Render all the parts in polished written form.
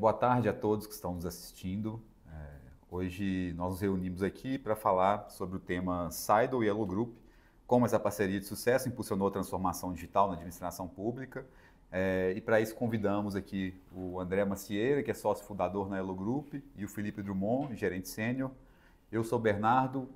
Boa tarde a todos que estão nos assistindo. Hoje nós nos reunimos aqui para falar sobre o tema Seidel e Elo Group, como essa parceria de sucesso impulsionou a transformação digital na administração pública. E para isso convidamos aqui o André Macieira, que é sócio fundador na Elo Group, e o Felipe Drummond, gerente sênior. Eu sou o Bernardo,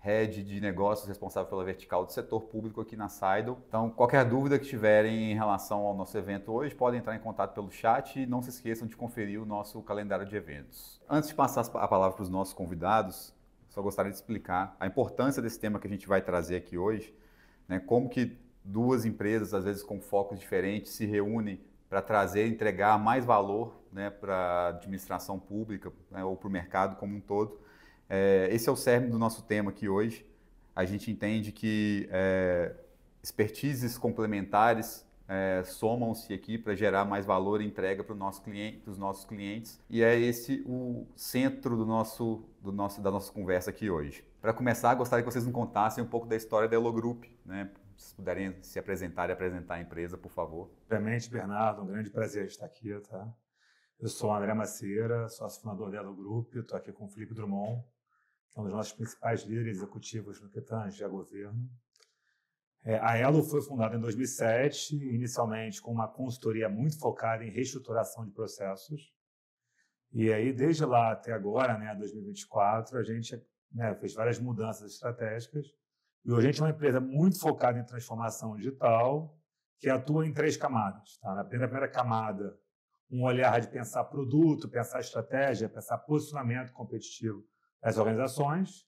head de negócios responsável pela vertical do setor público aqui na Seidel. Então, qualquer dúvida que tiverem em relação ao nosso evento hoje, podem entrar em contato pelo chat e não se esqueçam de conferir o nosso calendário de eventos. Antes de passar a palavra para os nossos convidados, só gostaria de explicar a importância desse tema que a gente vai trazer aqui hoje, né? Como que duas empresas, às vezes com focos diferentes, se reúnem para trazer e entregar mais valor, né, para a administração pública, né, ou para o mercado como um todo. Esse é o cerne do nosso tema aqui hoje. A gente entende que expertises complementares somam-se aqui para gerar mais valor e entrega para os nossos clientes. E é esse o centro da nossa conversa aqui hoje. Para começar, gostaria que vocês nos contassem um pouco da história da Elo Group, né? Se puderem se apresentar e apresentar a empresa, por favor. Primeiramente, Bernardo, um grande prazer estar aqui, tá? Eu sou o André Macieira, sócio fundador da Elo Group, estou aqui com o Felipe Drummond, que é um dos nossos principais líderes executivos no que tange a governo. A Elo foi fundada em 2007, inicialmente com uma consultoria muito focada em reestruturação de processos. E aí, desde lá até agora, né, 2024, a gente fez várias mudanças estratégicas. E hoje a gente é uma empresa muito focada em transformação digital, que atua em 3 camadas. Tá? Na primeira camada, um olhar de pensar produto, pensar estratégia, pensar posicionamento competitivo das organizações.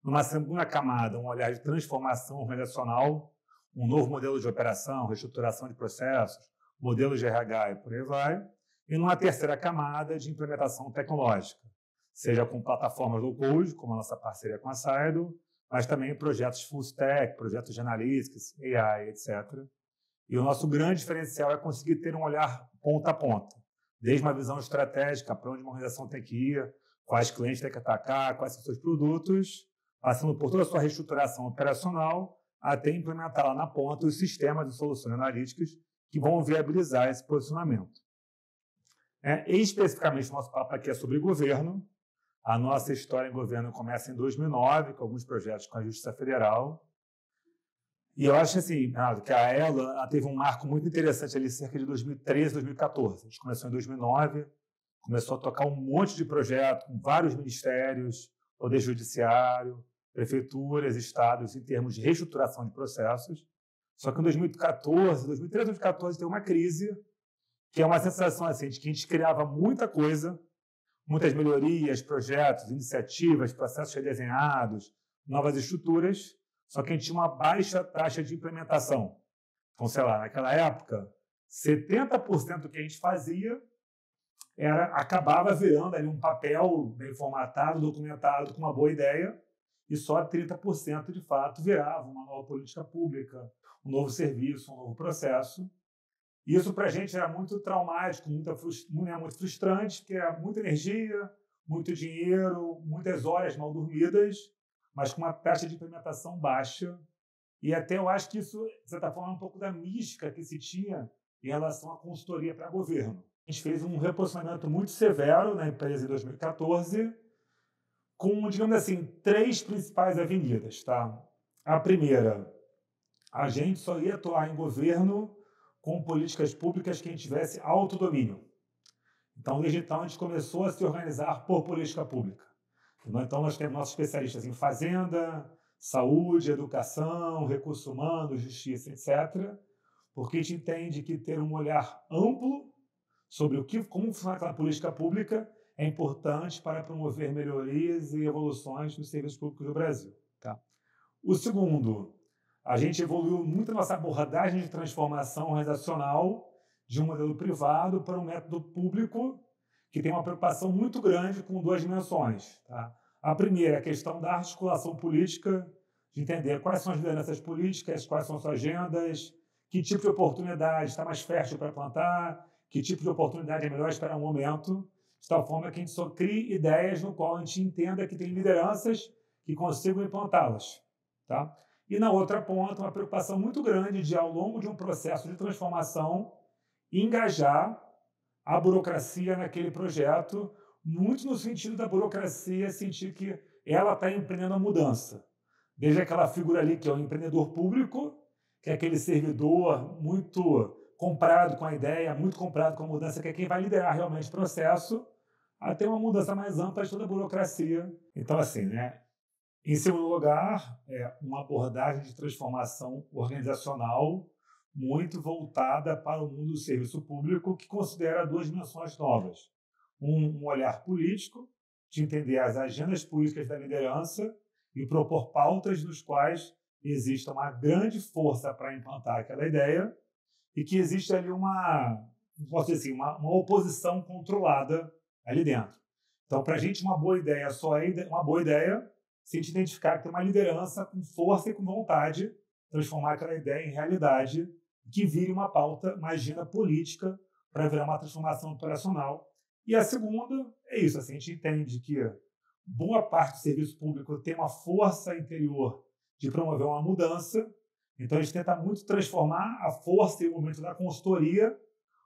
Numa segunda camada, um olhar de transformação organizacional, um novo modelo de operação, reestruturação de processos, modelos de RH e por aí vai. E numa terceira camada, de implementação tecnológica, seja com plataformas low-code, como a nossa parceria com a Seidel, mas também projetos full stack, projetos de analytics, AI, etc. E o nosso grande diferencial é conseguir ter um olhar ponta a ponta, desde uma visão estratégica, para onde uma organização tem que ir, quais clientes tem que atacar, quais são os seus produtos, passando por toda a sua reestruturação operacional, até implementar lá na ponta os sistemas de soluções analíticas que vão viabilizar esse posicionamento. Especificamente, o nosso papo aqui é sobre governo. A nossa história em governo começa em 2009, com alguns projetos com a Justiça Federal. E eu acho assim, que a Elo teve um marco muito interessante ali, cerca de 2013, 2014. A gente começou em 2009, começou a tocar um monte de projetos com vários ministérios, Poder Judiciário, prefeituras, estados, em termos de reestruturação de processos. Só que em 2013, 2014, teve uma crise, que é uma sensação assim, de que a gente criava muita coisa, muitas melhorias, projetos, iniciativas, processos redesenhados, novas estruturas, só que a gente tinha uma baixa taxa de implementação. Então, sei lá, naquela época, 70% do que a gente fazia acabava virando ali um papel bem formatado, documentado, com uma boa ideia, e só 30% de fato virava uma nova política pública, um novo serviço, um novo processo. Isso para a gente era muito traumático, muito frustrante, porque era muita energia, muito dinheiro, muitas horas mal dormidas, mas com uma taxa de implementação baixa. E até eu acho que isso, de certa forma, é um pouco da mística que se tinha em relação à consultoria para governo. A gente fez um reposicionamento muito severo na empresa em 2014, com, digamos assim, 3 principais avenidas. Tá? A primeira, a gente só ia atuar em governo com políticas públicas que a gente tivesse autodomínio. Então, desde então, a gente começou a se organizar por política pública. Então, nós temos nossos especialistas em fazenda, saúde, educação, recursos humanos, justiça, etc., porque a gente entende que ter um olhar amplo sobre como funciona aquela política pública é importante para promover melhorias e evoluções nos serviços públicos do Brasil. Tá? O segundo, a gente evoluiu muito a nossa abordagem de transformação organizacional de um modelo privado para um método público que tem uma preocupação muito grande com 2 dimensões. Tá? A primeira é a questão da articulação política, de entender quais são as lideranças políticas, quais são suas agendas, que tipo de oportunidade está mais fértil para plantar, que tipo de oportunidade é melhor esperar um momento, de tal forma que a gente só crie ideias no qual a gente entenda que tem lideranças que consigam implantá-las. Tá? E na outra ponta, uma preocupação muito grande de, ao longo de um processo de transformação, engajar a burocracia naquele projeto, muito no sentido da burocracia sentir que ela está empreendendo a mudança. Desde aquela figura ali que é o empreendedor público, que é aquele servidor muito comprado com a ideia, muito comprado com a mudança, que é quem vai liderar realmente o processo, até uma mudança mais ampla de toda a burocracia. Então, assim, né? Em segundo lugar, uma abordagem de transformação organizacional muito voltada para o mundo do serviço público, que considera duas dimensões novas. Um olhar político, de entender as agendas políticas da liderança e propor pautas nos quais exista uma grande força para implantar aquela ideia e que existe ali posso dizer assim, uma oposição controlada ali dentro. Então, para a gente, uma boa ideia só é uma boa ideia se a gente identificar que tem uma liderança com força e com vontade de transformar aquela ideia em realidade, que vire uma pauta, uma agenda política para virar uma transformação operacional. E a segunda é isso, assim, a gente entende que boa parte do serviço público tem uma força interior de promover uma mudança, então a gente tenta muito transformar a força e o momento da consultoria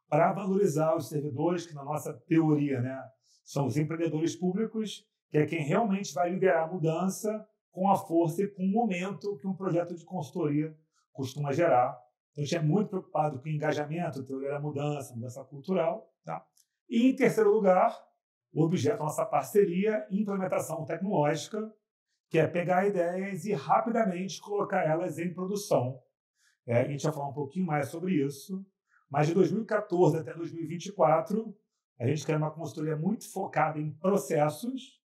para valorizar os servidores, que na nossa teoria, né, são os empreendedores públicos, que é quem realmente vai liderar a mudança com a força e com o momento que um projeto de consultoria costuma gerar. Então, a gente é muito preocupado com o engajamento, teoria da mudança, mudança cultural. Tá? E, em terceiro lugar, o objeto da nossa parceria, implementação tecnológica, que é pegar ideias e rapidamente colocar elas em produção. A gente vai falar um pouquinho mais sobre isso, mas de 2014 até 2024, a gente quer uma consultoria muito focada em processos,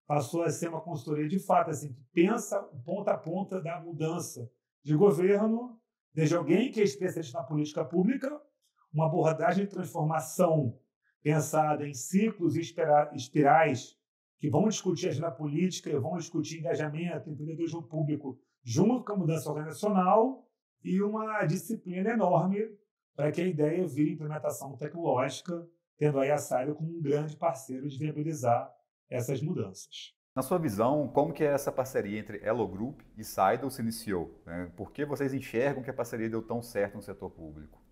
passou a ser uma consultoria de fato, assim, que pensa ponta a ponta da mudança de governo, desde alguém que é especialista na política pública, uma abordagem de transformação pensada em ciclos e espirais que vão discutir a agenda política, vão discutir engajamento, empreendedorismo público, junto com a mudança organizacional, e uma disciplina enorme para que a ideia vire implementação tecnológica, tendo aí a Saido como um grande parceiro de viabilizar essas mudanças. Na sua visão, como que essa parceria entre Elo Group e Saido se iniciou? Por que vocês enxergam que a parceria deu tão certo no setor público?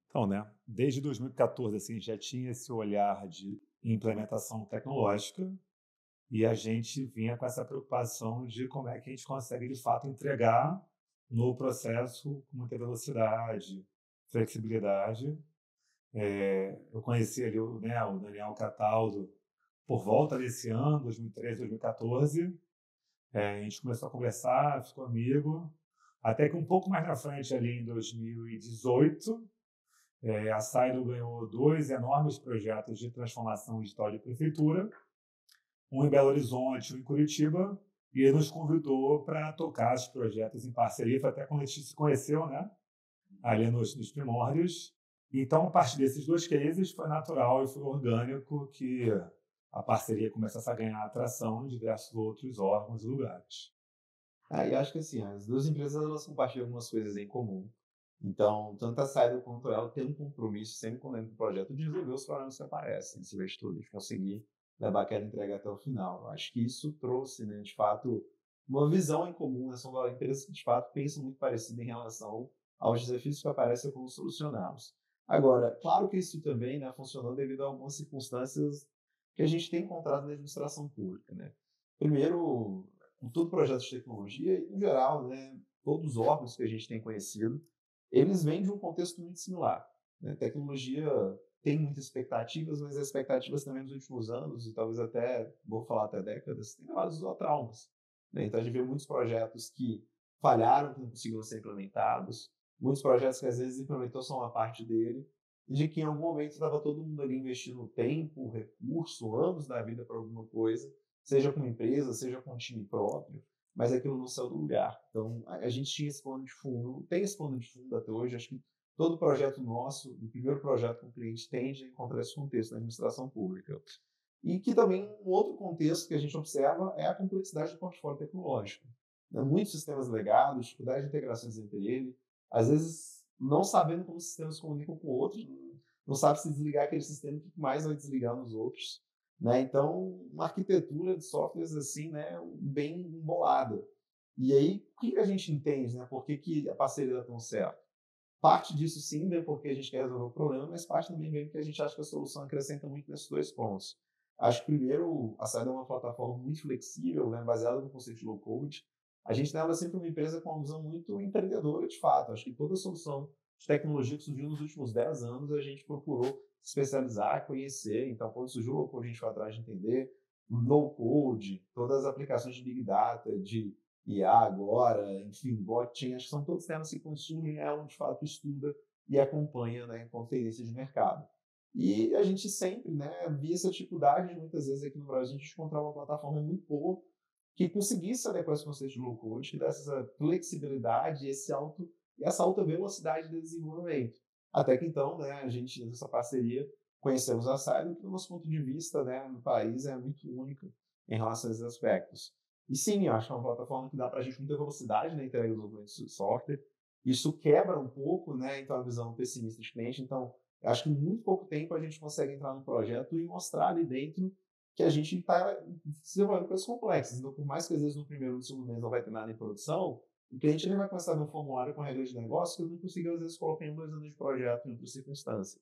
Então, né, desde 2014 assim, já tinha esse olhar de implementação tecnológica e a gente vinha com essa preocupação de como é que a gente consegue, de fato, entregar no processo com muita velocidade, flexibilidade. Eu conheci ali o Daniel Cataldo por volta desse ano, 2013, 2014. A gente começou a conversar, ficou amigo, até que um pouco mais na frente, ali em 2018, a Saido ganhou 2 enormes projetos de transformação digital de prefeitura, um em Belo Horizonte e um em Curitiba, e ele nos convidou para tocar os projetos em parceria, foi até quando a gente se conheceu, né? Ali nos primórdios. Então, a partir desses 2 cases, foi natural e foi orgânico que a parceria começasse a ganhar atração em diversos outros órgãos e lugares. E acho que assim, as duas empresas elas compartilham algumas coisas em comum. Então, tanto a Saido quanto ela tem um compromisso sempre com dentro do projeto de resolver os problemas que aparecem, esse vez tudo, de conseguir levar aquela entrega até o final. Eu acho que isso trouxe, né, de fato, uma visão em comum, né? São empresas que, de fato, pensam muito parecido em relação aos desafios que aparecem e como solucioná-los. Agora, claro que isso também, né, funcionou devido a algumas circunstâncias que a gente tem encontrado na administração pública, né? Primeiro, com todo projeto de tecnologia, e, no geral, né, todos os órgãos que a gente tem conhecido, eles vêm de um contexto muito similar, né? Tecnologia tem muitas expectativas, mas as expectativas também nos últimos anos, e talvez até, vou falar até décadas, têm levado a traumas, né? Então a gente vê muitos projetos que falharam, que não conseguiram ser implementados, muitos projetos que às vezes implementou só uma parte dele, e de que em algum momento estava todo mundo ali investindo tempo, recurso, anos da vida para alguma coisa, seja com uma empresa, seja com um time próprio, mas aquilo não saiu do lugar. Então, a gente tinha esse plano de fundo, tem esse plano de fundo até hoje. Acho que todo projeto nosso, o primeiro projeto com o cliente, tende a encontrar esse contexto na administração pública. E que também um outro contexto que a gente observa é a complexidade do portfólio tecnológico. Muitos sistemas legados, dificuldade de integrações entre eles, às vezes não sabendo como os sistemas se comunicam com outros, não sabe se desligar aquele sistema, o que mais vai desligar nos outros. Né? Então, uma arquitetura de softwares assim, né, bem embolada. E aí, o que a gente entende? Né? Por que a parceria dá tão certo? Parte disso sim vem porque a gente quer resolver o problema, mas parte também vem porque a gente acha que a solução acrescenta muito nesses dois pontos. Acho que primeiro, a Saida é uma plataforma muito flexível, né, baseada no conceito de low code. A gente nela é sempre uma empresa com uma visão muito empreendedora, de fato. Acho que toda solução de tecnologia que surgiu nos últimos 10 anos, a gente procurou se especializar, conhecer. Então, quando surgiu o low code, a gente foi atrás de entender. O no code, todas as aplicações de Big Data, de IA agora, enfim, blockchain, acho que são todos temas que consumem, ela de fato estuda e acompanha, né, com tendência de mercado. E a gente sempre, né, via essa dificuldade, muitas vezes aqui no Brasil, a gente encontrar uma plataforma muito boa que conseguisse adequar esse conceito de low code, que desse essa flexibilidade e essa alta velocidade de desenvolvimento. Até que então, né, a gente, nessa parceria, conhecemos a Saido, que do nosso ponto de vista, né, no país é muito única em relação a esses aspectos. E sim, eu acho que é uma plataforma que dá para a gente muita velocidade na entrega dos documentos de software. Isso quebra um pouco, né, então a visão pessimista de cliente. Então, eu acho que em muito pouco tempo a gente consegue entrar no projeto e mostrar ali dentro que a gente está desenvolvendo coisas complexas. Então, por mais que às vezes no primeiro ou no segundo mês não vai ter nada em produção, o cliente ele vai começar a ver um formulário com regras de negócio que ele não conseguiu, às vezes, colocar em 2 anos de projeto em outra circunstância.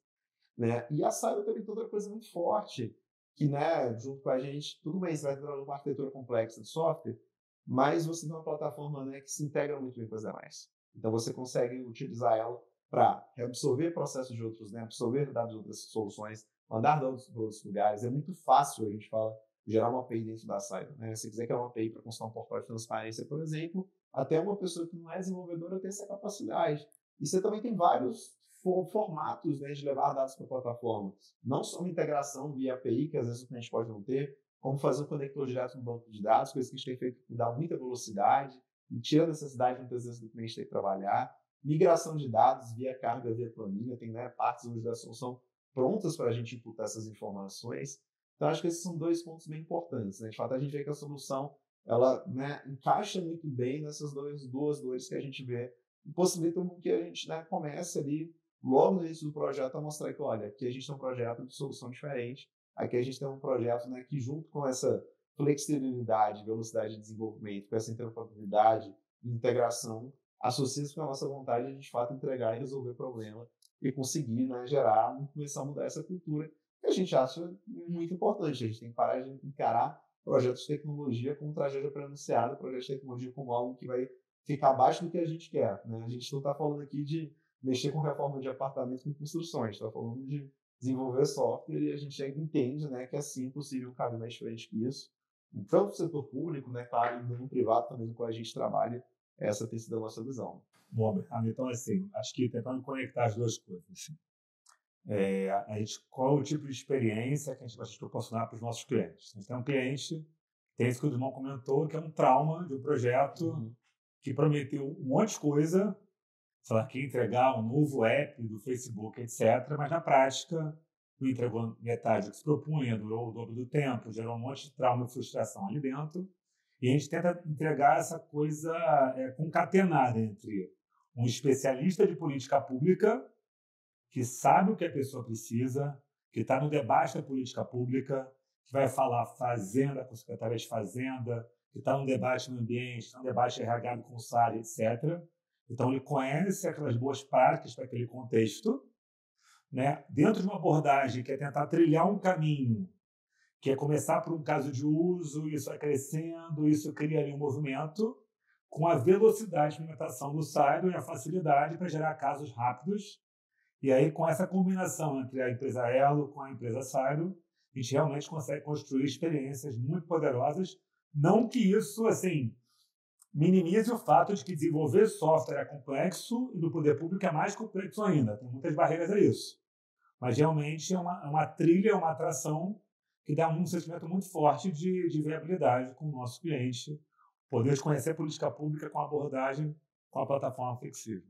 Né? E a Saido também tem outra coisa muito forte, que, né, junto com a gente, tudo bem, você vai entrar numa arquitetura complexa de software, mas você tem uma plataforma, né, que se integra muito bem com as demais. Então, você consegue utilizar ela para absorver processos de outros, né, absorver dados de outras soluções, mandar dados para outros lugares. É muito fácil, a gente fala, gerar uma API dentro da Saido. Né? Se você quiser criar uma API para construir um portal de transparência, por exemplo, até uma pessoa que não é desenvolvedora tem essa capacidade. E você também tem vários formatos, né, de levar dados para a plataforma. Não só uma integração via API, que às vezes o cliente pode não ter, como fazer um conector direto no banco de dados, coisa que a gente tem feito que dá muita velocidade e tira a necessidade muitas vezes do cliente ter que trabalhar. Migração de dados via carga, via planilha, tem, né, partes hoje da solução prontas para a gente imputar essas informações. Então, acho que esses são 2 pontos bem importantes. Né? De fato, a gente vê que a solução ela, né, encaixa muito bem nessas duas dores que a gente vê e possibilitam que a gente, né, comece ali logo no início do projeto a mostrar que, olha, aqui a gente tem um projeto de solução diferente, aqui a gente tem um projeto, né, que junto com essa flexibilidade, velocidade de desenvolvimento, com essa interoperabilidade e integração, associa-se com a nossa vontade de fato entregar e resolver o problema e conseguir, né, gerar, começar a mudar essa cultura que a gente acha muito importante. A gente tem que parar de encarar projetos de tecnologia como tragédia pré-anunciada, projetos de tecnologia como algo que vai ficar abaixo do que a gente quer. Né? A gente não está falando aqui de mexer com reforma de apartamento com construções, está falando de desenvolver software e a gente já entende, né, que é sim possível um caminho mais diferente que isso. Tanto no setor público, né, claro, e no privado também, com a gente trabalha, essa tem sido a nossa visão. Bom, Bernardo, então assim, acho que tentando conectar as duas coisas. Assim. Qual é o tipo de experiência que a gente vai proporcionar para os nossos clientes? A gente tem um cliente, tem isso que o irmão comentou, que é um trauma de um projeto que prometeu um monte de coisa, sei lá, que ia entregar um novo app do Facebook, etc., mas na prática não entregou metade do que se propunha, durou o dobro do tempo, gerou um monte de trauma e frustração ali dentro. E a gente tenta entregar essa coisa concatenada entre um especialista de política pública que sabe o que a pessoa precisa, que está no debate da política pública, que vai falar fazenda com a Secretaria de Fazenda, que está no debate no ambiente, está no debate RH com o SAR, etc. Então, ele conhece aquelas boas práticas para aquele contexto, né? Dentro de uma abordagem que é tentar trilhar um caminho, que é começar por um caso de uso, isso vai crescendo, isso cria ali um movimento, com a velocidade de implementação do Saido e a facilidade para gerar casos rápidos. E aí, com essa combinação entre a empresa Elo com a empresa Saido, a gente realmente consegue construir experiências muito poderosas. Não que isso, assim, minimize o fato de que desenvolver software é complexo e no poder público é mais complexo ainda. Tem muitas barreiras a isso. Mas realmente é uma trilha, é uma atração que dá um sentimento muito forte de viabilidade com o nosso cliente, poder conhecer a política pública com a abordagem, com a plataforma flexível.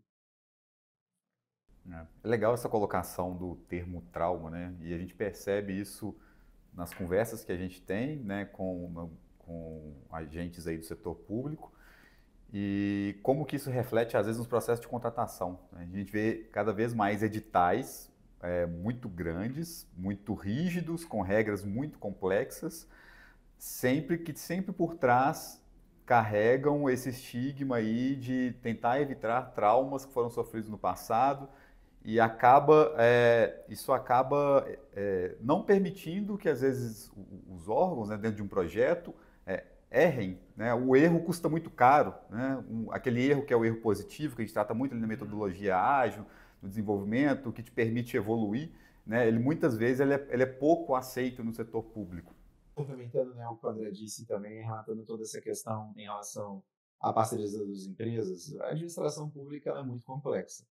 É legal essa colocação do termo trauma, né? E a gente percebe isso nas conversas que a gente tem, né, com agentes aí do setor público e como que isso reflete, às vezes, nos processos de contratação. A gente vê cada vez mais editais muito grandes, muito rígidos, com regras muito complexas, sempre por trás carregam esse estigma aí de tentar evitar traumas que foram sofridos no passado e isso acaba não permitindo que, às vezes, os órgãos, né, dentro de um projeto errem, né? O erro custa muito caro, né? Aquele erro que é o erro positivo, que a gente trata muito ali na metodologia ágil, no desenvolvimento, que te permite evoluir, né? Ele muitas vezes ele é pouco aceito no setor público. Complementando, né, o que o André disse também, relatando toda essa questão em relação à parceria das empresas, a administração pública ela é muito complexa.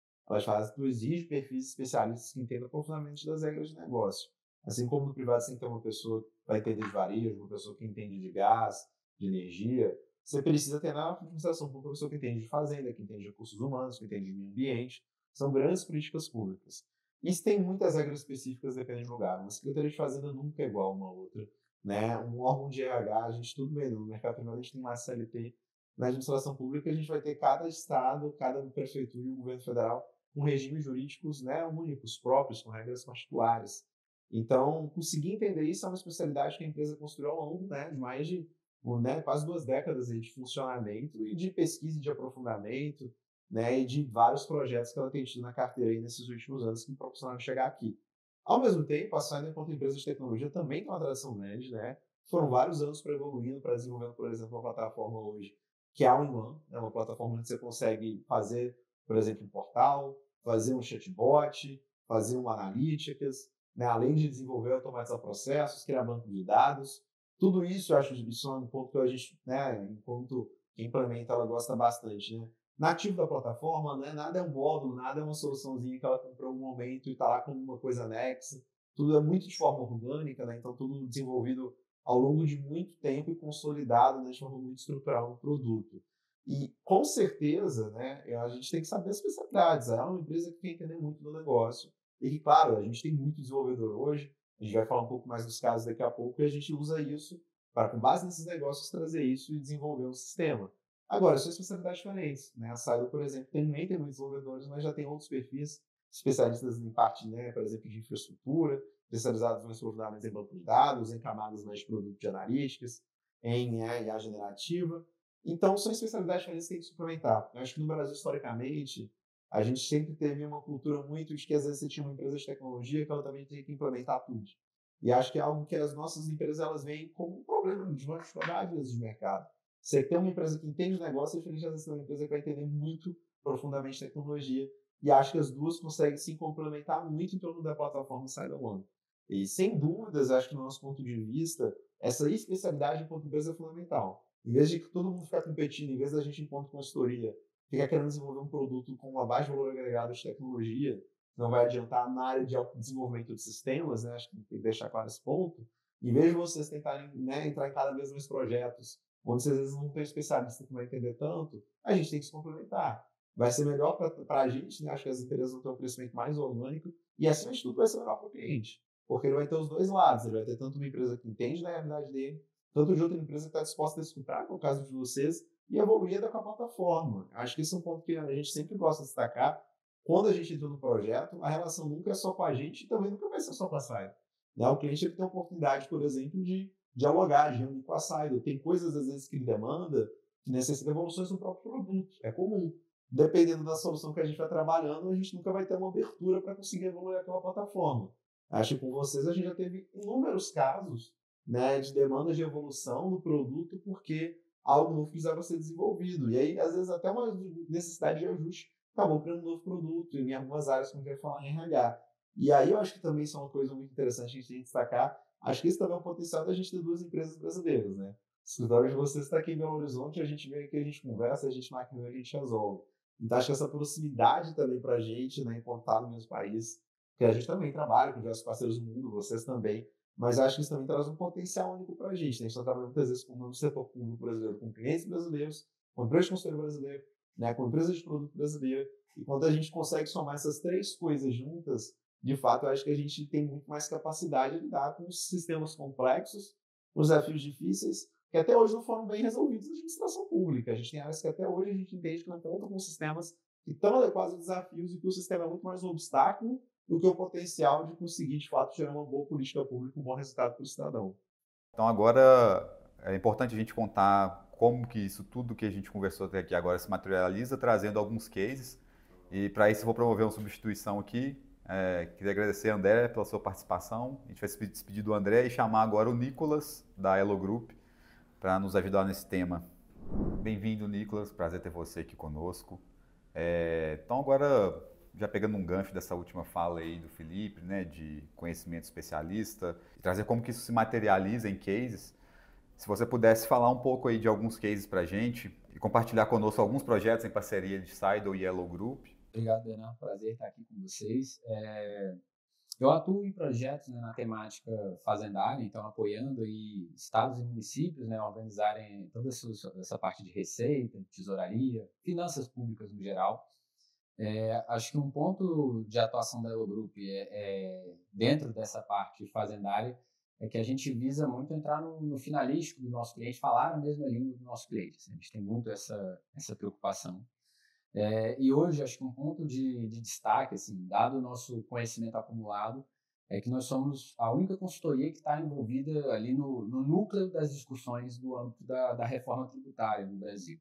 Exige perfis especialistas que entendam profundamente das regras de negócio. Assim como no privado você tem que ter uma pessoa que vai entender de varejo, uma pessoa que entende de gás, de energia, você precisa ter na administração pública uma pessoa que entende de fazenda, que entende de recursos humanos, que entende de meio ambiente. São grandes políticas públicas. Isso tem muitas regras específicas dependendo do lugar. Uma secretaria de fazenda nunca é igual a uma outra, né? Um órgão de RH, a gente tudo bem, no mercado privado a gente tem mais CLT. Na administração pública a gente vai ter cada estado, cada prefeitura e o governo federal com regimes jurídicos, né, únicos, próprios, com regras particulares. Então, conseguir entender isso é uma especialidade que a empresa construiu ao longo, né, de mais de quase 2 décadas aí de funcionamento e de pesquisa e de aprofundamento, né, e de vários projetos que ela tem tido na carteira aí nesses últimos anos que proporcionaram chegar aqui. Ao mesmo tempo, a Saina, enquanto empresa de tecnologia, também tem uma tradição grande, né? Foram vários anos para evoluindo, para desenvolvendo, por exemplo, uma plataforma hoje que é a All-in-One, é uma plataforma onde você consegue fazer, por exemplo, um portal, fazer um chatbot, fazer uma analytics, né? Além de desenvolver, automatizar processos, criar banco de dados. Tudo isso, eu acho que isso é um ponto que a gente, né, enquanto quem implementa, ela gosta bastante, né? Nativo da plataforma, né? Nada é um módulo, nada é uma soluçãozinha que ela comprou um momento e está lá como uma coisa anexa. Tudo é muito de forma orgânica, né? Então tudo desenvolvido ao longo de muito tempo e consolidado, né, de forma muito estrutural no produto. E com certeza, né, a gente tem que saber as especialidades. É uma empresa que quer entender muito do negócio. E que, claro, a gente tem muito desenvolvedor hoje, a gente vai falar um pouco mais dos casos daqui a pouco, e a gente usa isso para, com base nesses negócios, trazer isso e desenvolver um sistema. Agora, são especialidades diferentes, né? A Silo, por exemplo, também tem muitos desenvolvedores, mas já tem outros perfis especialistas em parte, né, por exemplo, de infraestrutura, especializados mais profundamente em banco de dados, em camadas mais de produto de analíticas, em IA generativa. Então, são especialidades diferentes que tem que suplementar. Eu acho que no Brasil, historicamente, a gente sempre teve uma cultura muito de que às vezes você tinha uma empresa de tecnologia que ela também tinha que implementar tudo. E acho que é algo que as nossas empresas elas veem como um problema de uma dificuldade de mercado. Você tem uma empresa que entende o negócio, é diferente de uma empresa que vai entender muito profundamente tecnologia. E acho que as duas conseguem se complementar muito em torno da plataforma SideOne. E sem dúvidas, acho que do nosso ponto de vista, essa especialidade enquanto empresa é fundamental. Em vez de todo mundo ficar competindo, em vez da gente, enquanto consultoria, ficar querendo desenvolver um produto com uma baixa valor agregado de tecnologia, não vai adiantar na área de desenvolvimento de sistemas, né? Acho que tem que deixar claro esse ponto. Em vez de vocês tentarem, né, entrar em cada vez mais projetos, onde vocês às vezes não tem especialista que vai entender tanto, a gente tem que se complementar. Vai ser melhor para a gente, né? Acho que as empresas vão ter um crescimento mais orgânico e, acima de tudo, vai ser melhor para o cliente. Porque ele vai ter os dois lados. Ele vai ter tanto uma empresa que entende da realidade dele, tanto de outra empresa que está disposta a escutar, como é o caso de vocês, e evoluir com a plataforma. Acho que esse é um ponto que a gente sempre gosta de destacar. Quando a gente entra no projeto, a relação nunca é só com a gente e também nunca vai ser só com a Saido. Né? O cliente ele tem a oportunidade, por exemplo, de dialogar, de reunir com a Saido. Tem coisas, às vezes, que ele demanda que necessitam evoluções do próprio produto. É comum. Dependendo da solução que a gente vai trabalhando, a gente nunca vai ter uma abertura para conseguir evoluir aquela plataforma. Acho que com vocês a gente já teve inúmeros casos, né, de demandas de evolução do produto porque algo novo precisava ser desenvolvido. E aí, às vezes, até uma necessidade de ajuste acabou criando um novo produto em algumas áreas, como eu quero falar em RH. E aí eu acho que também isso é uma coisa muito interessante a gente tem que destacar. Acho que isso também é um potencial da gente ter duas empresas brasileiras, né? O escritório de vocês está aqui em Belo Horizonte, a gente vem aqui, a gente conversa, a gente marca, a gente resolve. Então, acho que essa proximidade também para a gente, né, enquanto está no mesmo país, que a gente também trabalha com diversos parceiros do mundo, vocês também, mas acho que isso também traz um potencial único para a gente. Né? A gente está trabalhando muitas vezes no setor público brasileiro, com clientes brasileiros, com empresas de consultoria brasileira, né, com empresas de produto brasileira, e quando a gente consegue somar essas três coisas juntas, de fato, eu acho que a gente tem muito mais capacidade de lidar com os sistemas complexos, com os desafios difíceis, que até hoje não foram bem resolvidos na administração pública. A gente tem áreas que até hoje a gente entende que não contam com sistemas que estão adequados aos desafios e que o sistema é muito mais um obstáculo do que o potencial de conseguir, de fato, gerar uma boa política pública, um bom resultado para o cidadão. Então, agora é importante a gente contar como que isso tudo que a gente conversou até aqui agora se materializa, trazendo alguns cases. E para isso eu vou promover uma substituição aqui. Queria agradecer a André pela sua participação. A gente vai se despedir do André e chamar agora o Nicolas, da Elo Group, para nos ajudar nesse tema. Bem-vindo, Nicolas. Prazer ter você aqui conosco. Então agora, já pegando um gancho dessa última fala aí do Felipe, né, de conhecimento especialista, e trazer como que isso se materializa em cases, se você pudesse falar um pouco aí de alguns cases para a gente e compartilhar conosco alguns projetos em parceria de Seidel e Elo Group. Obrigado, Renan. Prazer estar aqui com vocês. Eu atuo em projetos, né, na temática fazendária, então apoiando aí estados e municípios, né, a organizarem toda essa parte de receita, tesouraria, finanças públicas no geral. Acho que um ponto de atuação da Elo Group dentro dessa parte fazendária é que a gente visa muito entrar no finalístico do nosso cliente, falar a mesma língua do nosso cliente. A gente tem muito essa preocupação. E hoje, acho que um ponto de destaque, assim, dado o nosso conhecimento acumulado, é que nós somos a única consultoria que está envolvida ali no núcleo das discussões do âmbito da reforma tributária no Brasil.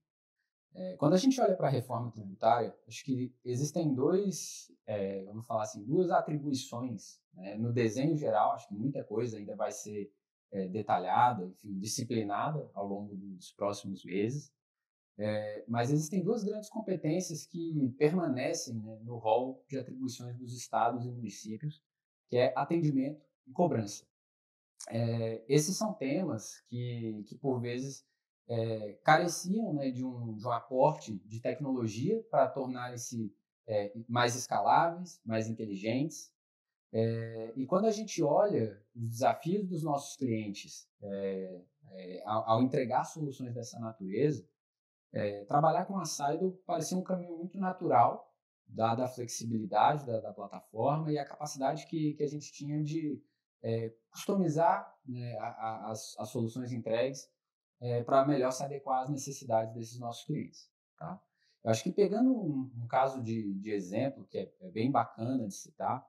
Quando a gente olha para a reforma tributária, acho que existem duas atribuições, né? No desenho geral, acho que muita coisa ainda vai ser detalhada, enfim, disciplinada ao longo dos próximos meses. Mas existem duas grandes competências que permanecem, né, no rol de atribuições dos estados e municípios, que é atendimento e cobrança. Esses são temas que por vezes, careciam, né, de um aporte de tecnologia para tornarem-se mais escaláveis, mais inteligentes. E quando a gente olha os desafios dos nossos clientes ao entregar soluções dessa natureza, trabalhar com a Seidel parecia um caminho muito natural, dada a flexibilidade da plataforma e a capacidade que a gente tinha de customizar, né, as soluções entregues para melhor se adequar às necessidades desses nossos clientes. Tá? Eu acho que pegando um caso de exemplo, que é bem bacana de citar,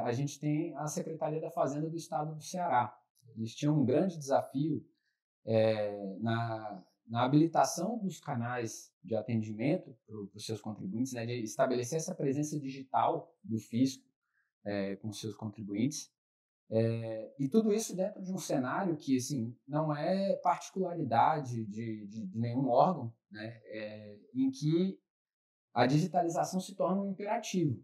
a gente tem a Secretaria da Fazenda do Estado do Ceará. Eles tinham um grande desafio na habilitação dos canais de atendimento para os seus contribuintes, né, de estabelecer essa presença digital do fisco com os seus contribuintes. E tudo isso dentro de um cenário que, assim, não é particularidade de nenhum órgão, né, em que a digitalização se torna um imperativo,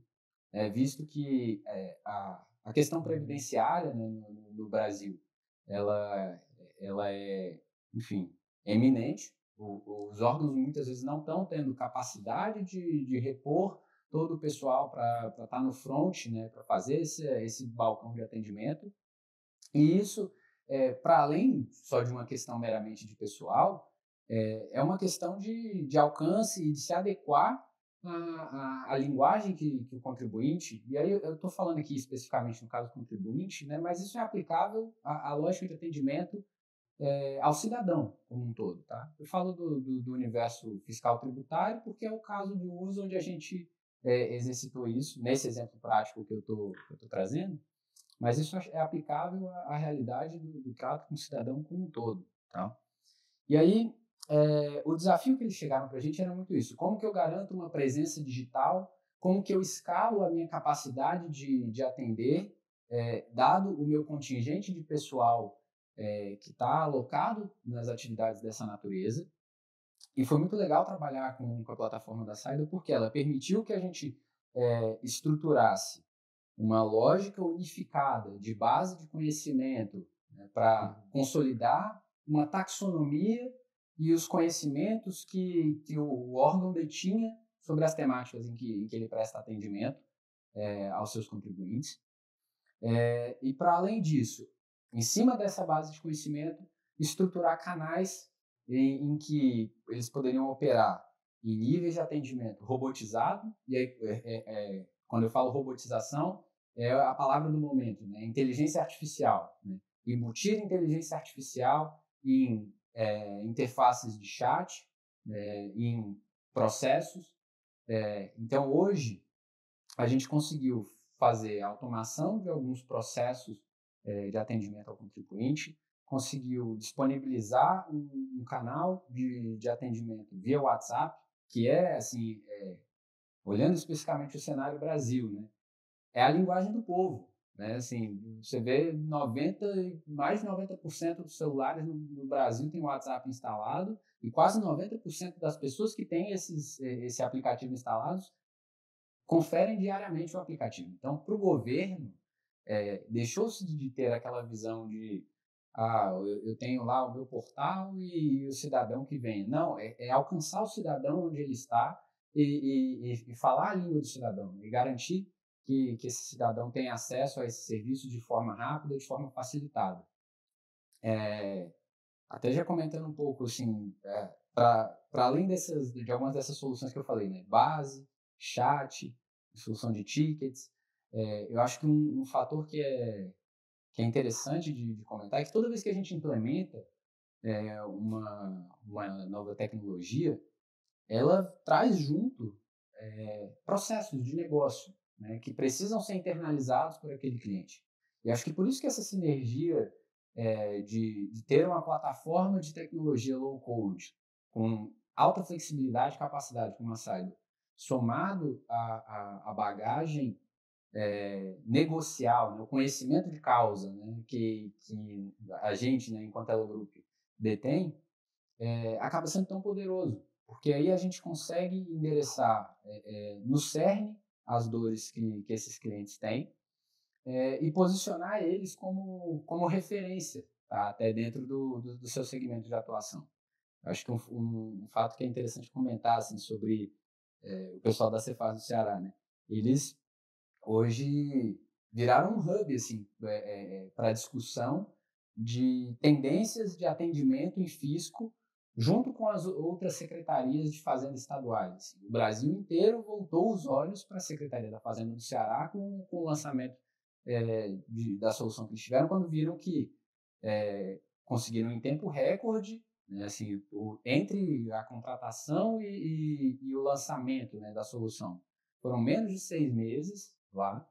visto que a questão previdenciária, né, no Brasil, ela é, enfim, eminente. Os órgãos muitas vezes não estão tendo capacidade de repor todo o pessoal para estar no front, né, para fazer esse balcão de atendimento. E isso, para além só de uma questão meramente de pessoal, é uma questão de alcance e de se adequar à linguagem que o contribuinte, e aí eu estou falando aqui especificamente no caso do contribuinte, né, mas isso é aplicável à lógica de atendimento ao cidadão como um todo. Tá? Eu falo do universo fiscal tributário porque é o caso de uso onde a gente exercitou isso, nesse exemplo prático que eu estou trazendo, mas isso é aplicável à realidade do trato com o cidadão como um todo. Tá? E aí, o desafio que eles chegaram para a gente era muito isso. Como que eu garanto uma presença digital? Como que eu escalo a minha capacidade de atender, dado o meu contingente de pessoal que está alocado nas atividades dessa natureza? E foi muito legal trabalhar com a plataforma da Seidel, porque ela permitiu que a gente estruturasse uma lógica unificada de base de conhecimento, né, para consolidar uma taxonomia e os conhecimentos que o órgão detinha sobre as temáticas em que ele presta atendimento aos seus contribuintes. E, para além disso, em cima dessa base de conhecimento, estruturar canais em que eles poderiam operar em níveis de atendimento robotizado, e aí, quando eu falo robotização, é a palavra do momento, né? Inteligência artificial, né? Embutir inteligência artificial em interfaces de chat, em processos. Então, hoje, a gente conseguiu fazer a automação de alguns processos de atendimento ao contribuinte, conseguiu disponibilizar um canal de atendimento via WhatsApp, que é, assim, olhando especificamente o cenário Brasil, né? É a linguagem do povo, né? Assim, você vê mais de 90% dos celulares no Brasil tem o WhatsApp instalado e quase 90% das pessoas que têm esse aplicativo instalados conferem diariamente o aplicativo. Então, para o governo, deixou-se de ter aquela visão de eu tenho lá o meu portal e o cidadão que vem. Não, é alcançar o cidadão onde ele está e falar a língua do cidadão e garantir que esse cidadão tenha acesso a esse serviço de forma rápida, de forma facilitada. Até já comentando um pouco, assim, para além de algumas dessas soluções que eu falei, né? Base, chat, solução de tickets, eu acho que um fator que é interessante de comentar é que toda vez que a gente implementa uma nova tecnologia, ela traz junto processos de negócio, né, que precisam ser internalizados por aquele cliente. E acho que por isso que essa sinergia de ter uma plataforma de tecnologia low-code com alta flexibilidade e capacidade, como a Saido, somado à bagagem negocial, né, o conhecimento de causa, né, que a gente, né, enquanto Elo Group, detém, acaba sendo tão poderoso, porque aí a gente consegue endereçar no cerne as dores que esses clientes têm e posicionar eles como referência, tá, até dentro do seu segmento de atuação. Eu acho que um fato que é interessante comentar assim, sobre o pessoal da Cefaz do Ceará, né? Eles hoje viraram um hub assim, para discussão de tendências de atendimento em fisco junto com as outras secretarias de fazenda estaduais. Assim. O Brasil inteiro voltou os olhos para a Secretaria da Fazenda do Ceará com o lançamento da solução que eles tiveram, quando viram que conseguiram em tempo recorde, né, assim, entre a contratação e o lançamento, né, da solução. Foram menos de 6 meses lá,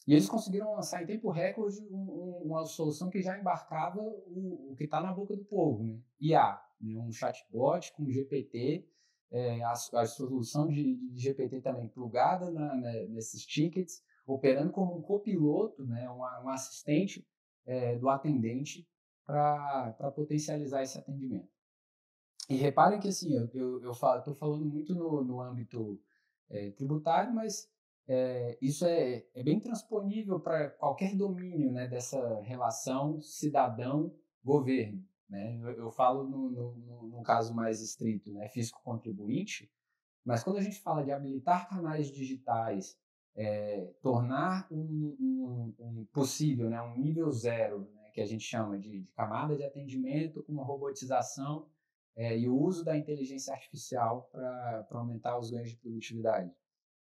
e eles conseguiram lançar em tempo recorde uma solução que já embarcava o que está na boca do povo, né? IA, né? Um chatbot com GPT, a solução de GPT também plugada nesses tickets, operando como um copiloto, né? Um assistente do atendente para potencializar esse atendimento. E reparem que assim, eu estou falando muito no âmbito tributário, mas isso é bem transponível para qualquer domínio, né, dessa relação cidadão-governo. Né? Eu falo no caso mais estrito, né, fisco-contribuinte, mas quando a gente fala de habilitar canais digitais, tornar um possível, né, um nível zero, né, que a gente chama de camada de atendimento com uma robotização e o uso da inteligência artificial para aumentar os ganhos de produtividade.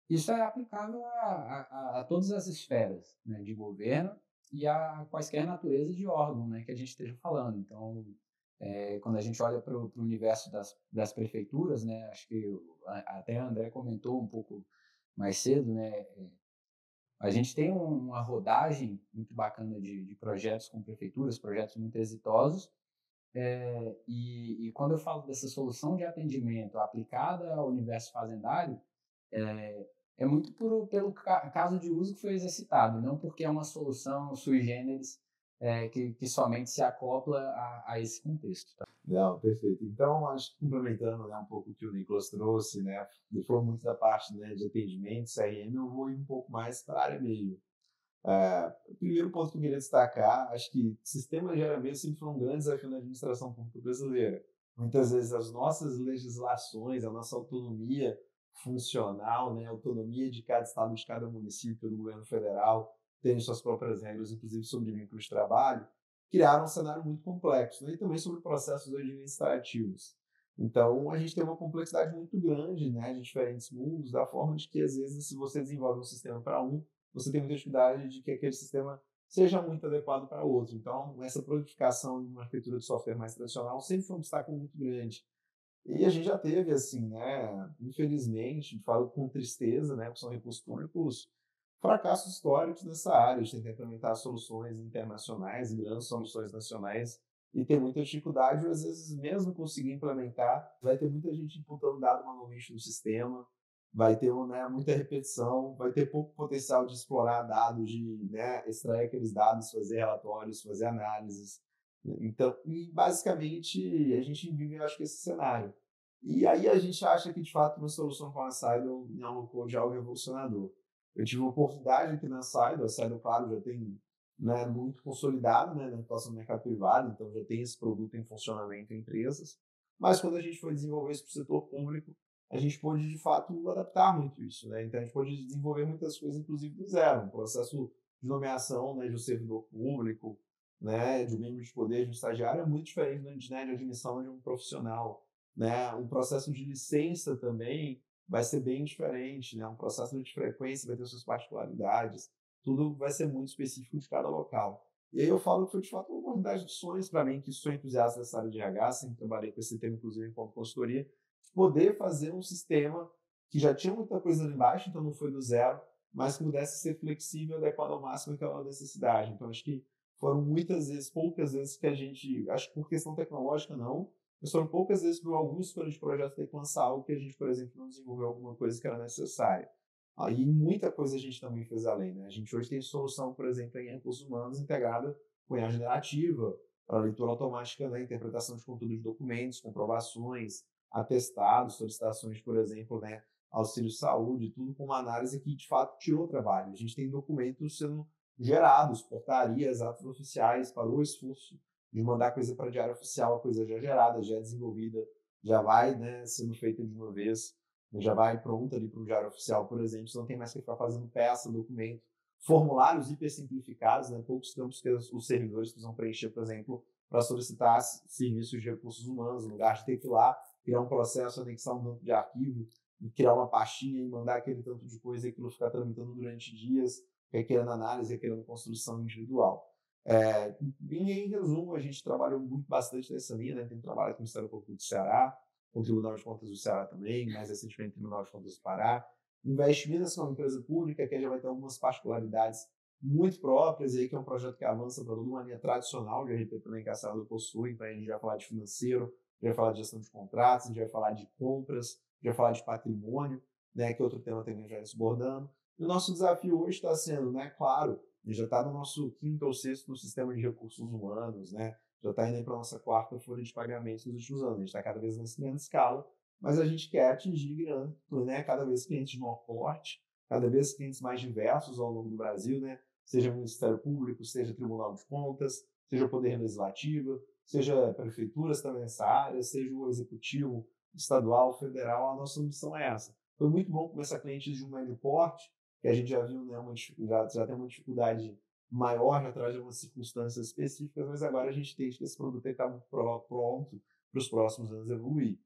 Isso é aplicável a todas as esferas, né, de governo e a quaisquer natureza de órgão, né, que a gente esteja falando. Então, quando a gente olha para o universo das prefeituras, né, acho que até a André comentou um pouco mais cedo, né, a gente tem uma rodagem muito bacana de projetos com prefeituras, projetos muito exitosos, e quando eu falo dessa solução de atendimento aplicada ao universo fazendário, é muito pelo caso de uso que foi exercitado, não porque é uma solução sui generis que somente se acopla a esse contexto. Tá? Não, perfeito. Então, acho que complementando, né, um pouco o que o Nicolas trouxe, né, ele falou muito da parte, né, de atendimento, CRM, eu vou ir um pouco mais para a área meio. O primeiro ponto que eu queria destacar, acho que sistema de área meio sempre foi um grande desafio na administração pública brasileira. Muitas vezes as nossas legislações, a nossa autonomia funcional, né, a autonomia de cada estado, de cada município, do governo federal, tem suas próprias regras, inclusive sobre vínculo de trabalho, criaram um cenário muito complexo, né, e também sobre processos administrativos. Então, a gente tem uma complexidade muito grande, né, de diferentes mundos, da forma de que, às vezes, se você desenvolve um sistema para você tem muita dificuldade de que aquele sistema seja muito adequado para outro. Então, essa prolificação de uma arquitetura de software mais tradicional sempre foi um obstáculo muito grande. E a gente já teve, assim, né, infelizmente, falo com tristeza, né, porque são recursos públicos, fracassos históricos nessa área, de tentar implementar soluções internacionais, grandes soluções nacionais, e tem muita dificuldade, ou às vezes mesmo conseguir implementar, vai ter muita gente imputando dado manualmente no sistema, vai ter muita repetição, vai ter pouco potencial de explorar dados, de extrair aqueles dados, fazer relatórios, fazer análises. Então, e basicamente, a gente vive, eu acho que esse cenário. E aí a gente acha que, de fato, uma solução como a Sidle é um code algo revolucionador. Eu tive uma oportunidade aqui na Sidle, a Sidle, claro, já tem muito consolidado na atuação no mercado privado, então já tem esse produto em funcionamento em empresas. Mas quando a gente foi desenvolver isso para o setor público, a gente pôde, de fato, adaptar muito isso. Então a gente pôde desenvolver muitas coisas, inclusive do zero. Um processo de nomeação de um servidor público, de um membro de poder, de um estagiário, é muito diferente de admissão de um profissional. Um processo de licença também vai ser bem diferente, um processo de frequência vai ter suas particularidades, tudo vai ser muito específico de cada local. E aí eu falo que foi de fato uma oportunidade de sonhos para mim, que sou entusiasta dessa área de RH, sempre trabalhei com esse tema, inclusive, enquanto consultoria, de poder fazer um sistema que já tinha muita coisa ali embaixo, então não foi do zero, mas que pudesse ser flexível e adequado ao máximo àquela necessidade. Então acho que foram muitas vezes, poucas vezes que a gente, acho que por questão tecnológica não, mas foram poucas vezes por alguns escolhas de projeto ter que lançar algo que a gente, por exemplo, não desenvolveu alguma coisa que era necessária. E muita coisa a gente também fez além. A gente hoje tem solução, por exemplo, em recursos humanos integrada com IA generativa, para leitura automática, interpretação de conteúdo de documentos, comprovações, atestados, solicitações, por exemplo, auxílio saúde, tudo com uma análise que, de fato, tirou trabalho. A gente tem documentos sendo gerados, portarias, atos oficiais, para o esforço de mandar coisa para a diária oficial, a coisa já gerada, já desenvolvida, já vai sendo feita de uma vez, já vai pronta ali para o diário oficial, por exemplo, você não tem mais que ficar fazendo peça, documento, formulários hiper simplificados, poucos campos que os servidores precisam preencher, por exemplo, para solicitar serviços de recursos humanos, no lugar de ter que ir lá, criar um processo, anexar um banco de arquivo, e criar uma pastinha e mandar aquele tanto de coisa e aquilo ficar tramitando durante dias, requerendo análise, requerendo construção individual. Em resumo, a gente trabalhou bastante nessa linha, tem trabalho com o Ministério Público do Ceará, com o Tribunal de Contas do Ceará também, mais recentemente o Tribunal de Contas do Pará. Investe Minas, que é uma empresa pública, que já vai ter algumas particularidades muito próprias, e aí que é um projeto que avança para toda uma linha tradicional de RP também que a Sardo possui, então a gente vai falar de financeiro, a gente vai falar de gestão de contratos, a gente vai falar de compras, a gente vai falar de patrimônio, que é outro tema também já desbordando. E o nosso desafio hoje está sendo, claro, a gente já está no nosso 5º ou 6º sistema de recursos humanos, já está indo para a nossa 4ª folha de pagamentos nos últimos anos. A gente está cada vez nessa grande escala, mas a gente quer atingir cada vez clientes de maior porte, cada vez clientes mais diversos ao longo do Brasil, seja Ministério Público, seja Tribunal de Contas, seja Poder Legislativo, seja prefeituras também nessa área, seja o Executivo estadual, federal. A nossa missão é essa. Foi muito bom começar clientes de um médio porte, que a gente já viu, já tem uma dificuldade maior, já traz algumas circunstâncias específicas, mas agora a gente entende que esse produto está pronto para os próximos anos evoluir.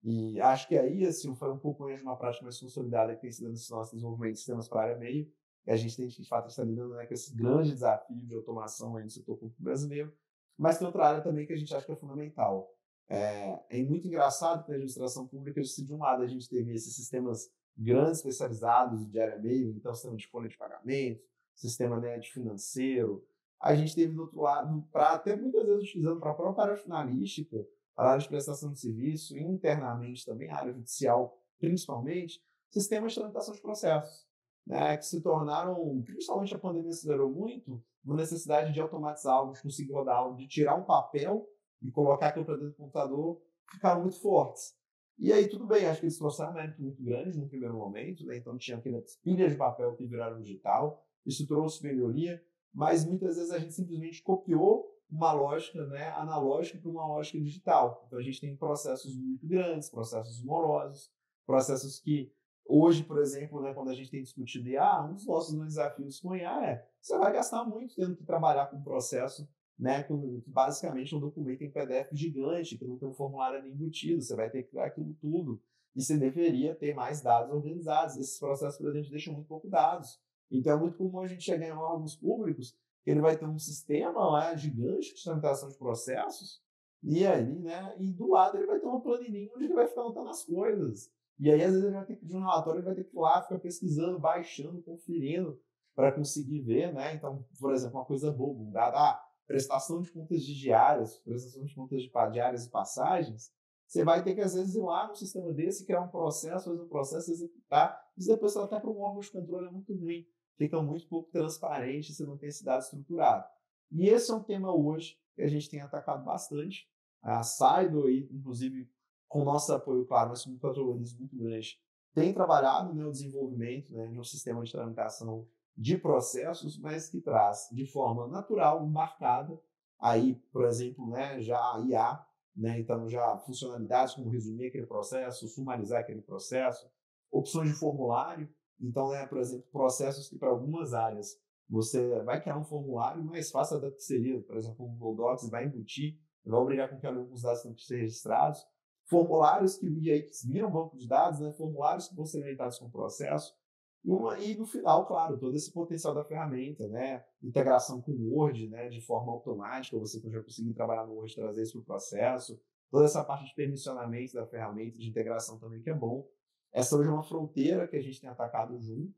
E acho que aí, assim, foi um pouco mais de uma prática mais consolidada que tem sido nesse nosso desenvolvimento de sistemas para a área meio, e a gente tem que, de fato, estar lidando com esse grande desafio de automação aí no setor público brasileiro, mas tem outra área também que a gente acha que é fundamental. É muito engraçado que na administração pública, de um lado, a gente teve esses sistemas grandes especializados de área meio, então sistema de folha de pagamento, sistema de financeiro. A gente teve do outro lado, até muitas vezes utilizando para a própria área finalística, para a área de prestação de serviço, internamente também, a área judicial principalmente, sistemas de tramitação de processos, que se tornaram, principalmente a pandemia acelerou muito, uma necessidade de automatizar algo, de conseguir rodar algo, de tirar um papel e colocar aquilo para dentro do computador, ficaram muito fortes. E aí, tudo bem, acho que eles trouxeram um mérito muito grande no primeiro momento, então tinha aquelas pilhas de papel que viraram digital, isso trouxe melhoria, mas muitas vezes a gente simplesmente copiou uma lógica analógica para uma lógica digital. Então a gente tem processos muito grandes, processos morosos, processos que hoje, por exemplo, quando a gente tem discutido IA, um dos nossos desafios com IA você vai gastar muito tendo que trabalhar com um processo com basicamente um documento em PDF gigante, que não tem um formulário nem embutido, você vai ter que criar aquilo tudo. E você deveria ter mais dados organizados. Esses processos, por exemplo, deixam muito pouco dados. Então é muito comum a gente chegar em órgãos públicos que ele vai ter um sistema lá gigante de tramitação de processos, e aí, e do lado ele vai ter uma planilhinha onde ele vai ficar anotando as coisas. E aí, às vezes, ele vai ter que pedir um relatório, ele vai ter que ir lá, ficar pesquisando, baixando, conferindo, para conseguir ver, né? Então, por exemplo, uma coisa boba, um dado, prestação de contas de diárias, prestação de contas de diárias e passagens, você vai ter que, às vezes, ir lá no sistema desse, criar um processo, fazer um processo, executar, e depois até para um órgão de controle é muito ruim, fica muito pouco transparente, você não tem esse dado estruturado. E esse é um tema hoje que a gente tem atacado bastante. A Saido, inclusive, com nosso apoio, claro, mas com um patrocínio muito grande, tem trabalhado no desenvolvimento, né, de um sistema de tramitação de processos, mas que traz de forma natural, embarcada, aí, por exemplo, né, já a IA, né, então já funcionalidades como resumir aquele processo, sumarizar aquele processo, opções de formulário, então, né, por exemplo, processos que para algumas áreas você vai criar um formulário, mas faça a seria, por exemplo, um Google Docs vai embutir, vai obrigar com que alguns dados tenham que ser registrados, formulários que viram banco de dados, né, formulários que vão ser editados com o processo, e no final, claro, todo esse potencial da ferramenta, né, integração com o Word, né, de forma automática, você já conseguir trabalhar no Word, trazer isso para o processo, toda essa parte de permissionamento da ferramenta, de integração também que é bom. Essa hoje é uma fronteira que a gente tem atacado junto,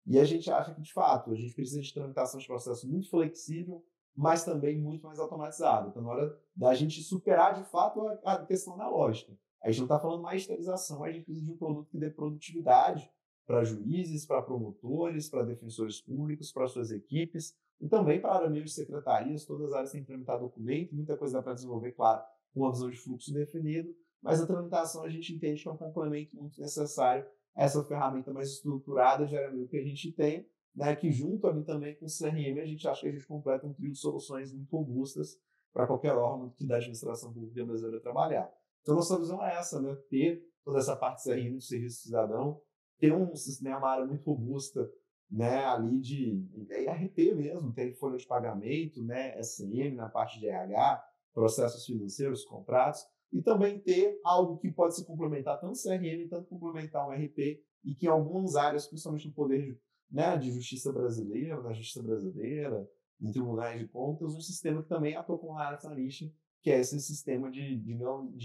e a gente acha que, de fato, a gente precisa de tramitação de processo muito flexível, mas também muito mais automatizado. Então, na hora da gente superar, de fato, a questão da lógica. A gente não está falando mais de digitalização, a gente precisa de um produto que dê produtividade para juízes, para promotores, para defensores públicos, para suas equipes, e também para meios de secretarias, todas as áreas têm que tramitar documento, muita coisa dá para desenvolver, claro, com uma visão de fluxo definido, mas a tramitação a gente entende que é um complemento muito necessário a essa ferramenta mais estruturada de ARAMIL que a gente tem, né, que junto ali também com o CRM, a gente acha que a gente completa um trio de soluções muito robustas para qualquer órgão que da administração pública brasileira trabalhar. Então, nossa visão é essa, né, ter toda essa parte CRM do serviço cidadão, ter uma área muito robusta, né, ali de ERP mesmo, tem folha de pagamento, né, SM na parte de RH, processos financeiros, contratos, e também ter algo que pode se complementar tanto CRM, tanto complementar um ERP, e que em algumas áreas, principalmente no poder, né, de justiça brasileira, na justiça brasileira, em tribunais de contas, um sistema que também atua com a área trabalhista, que é esse sistema de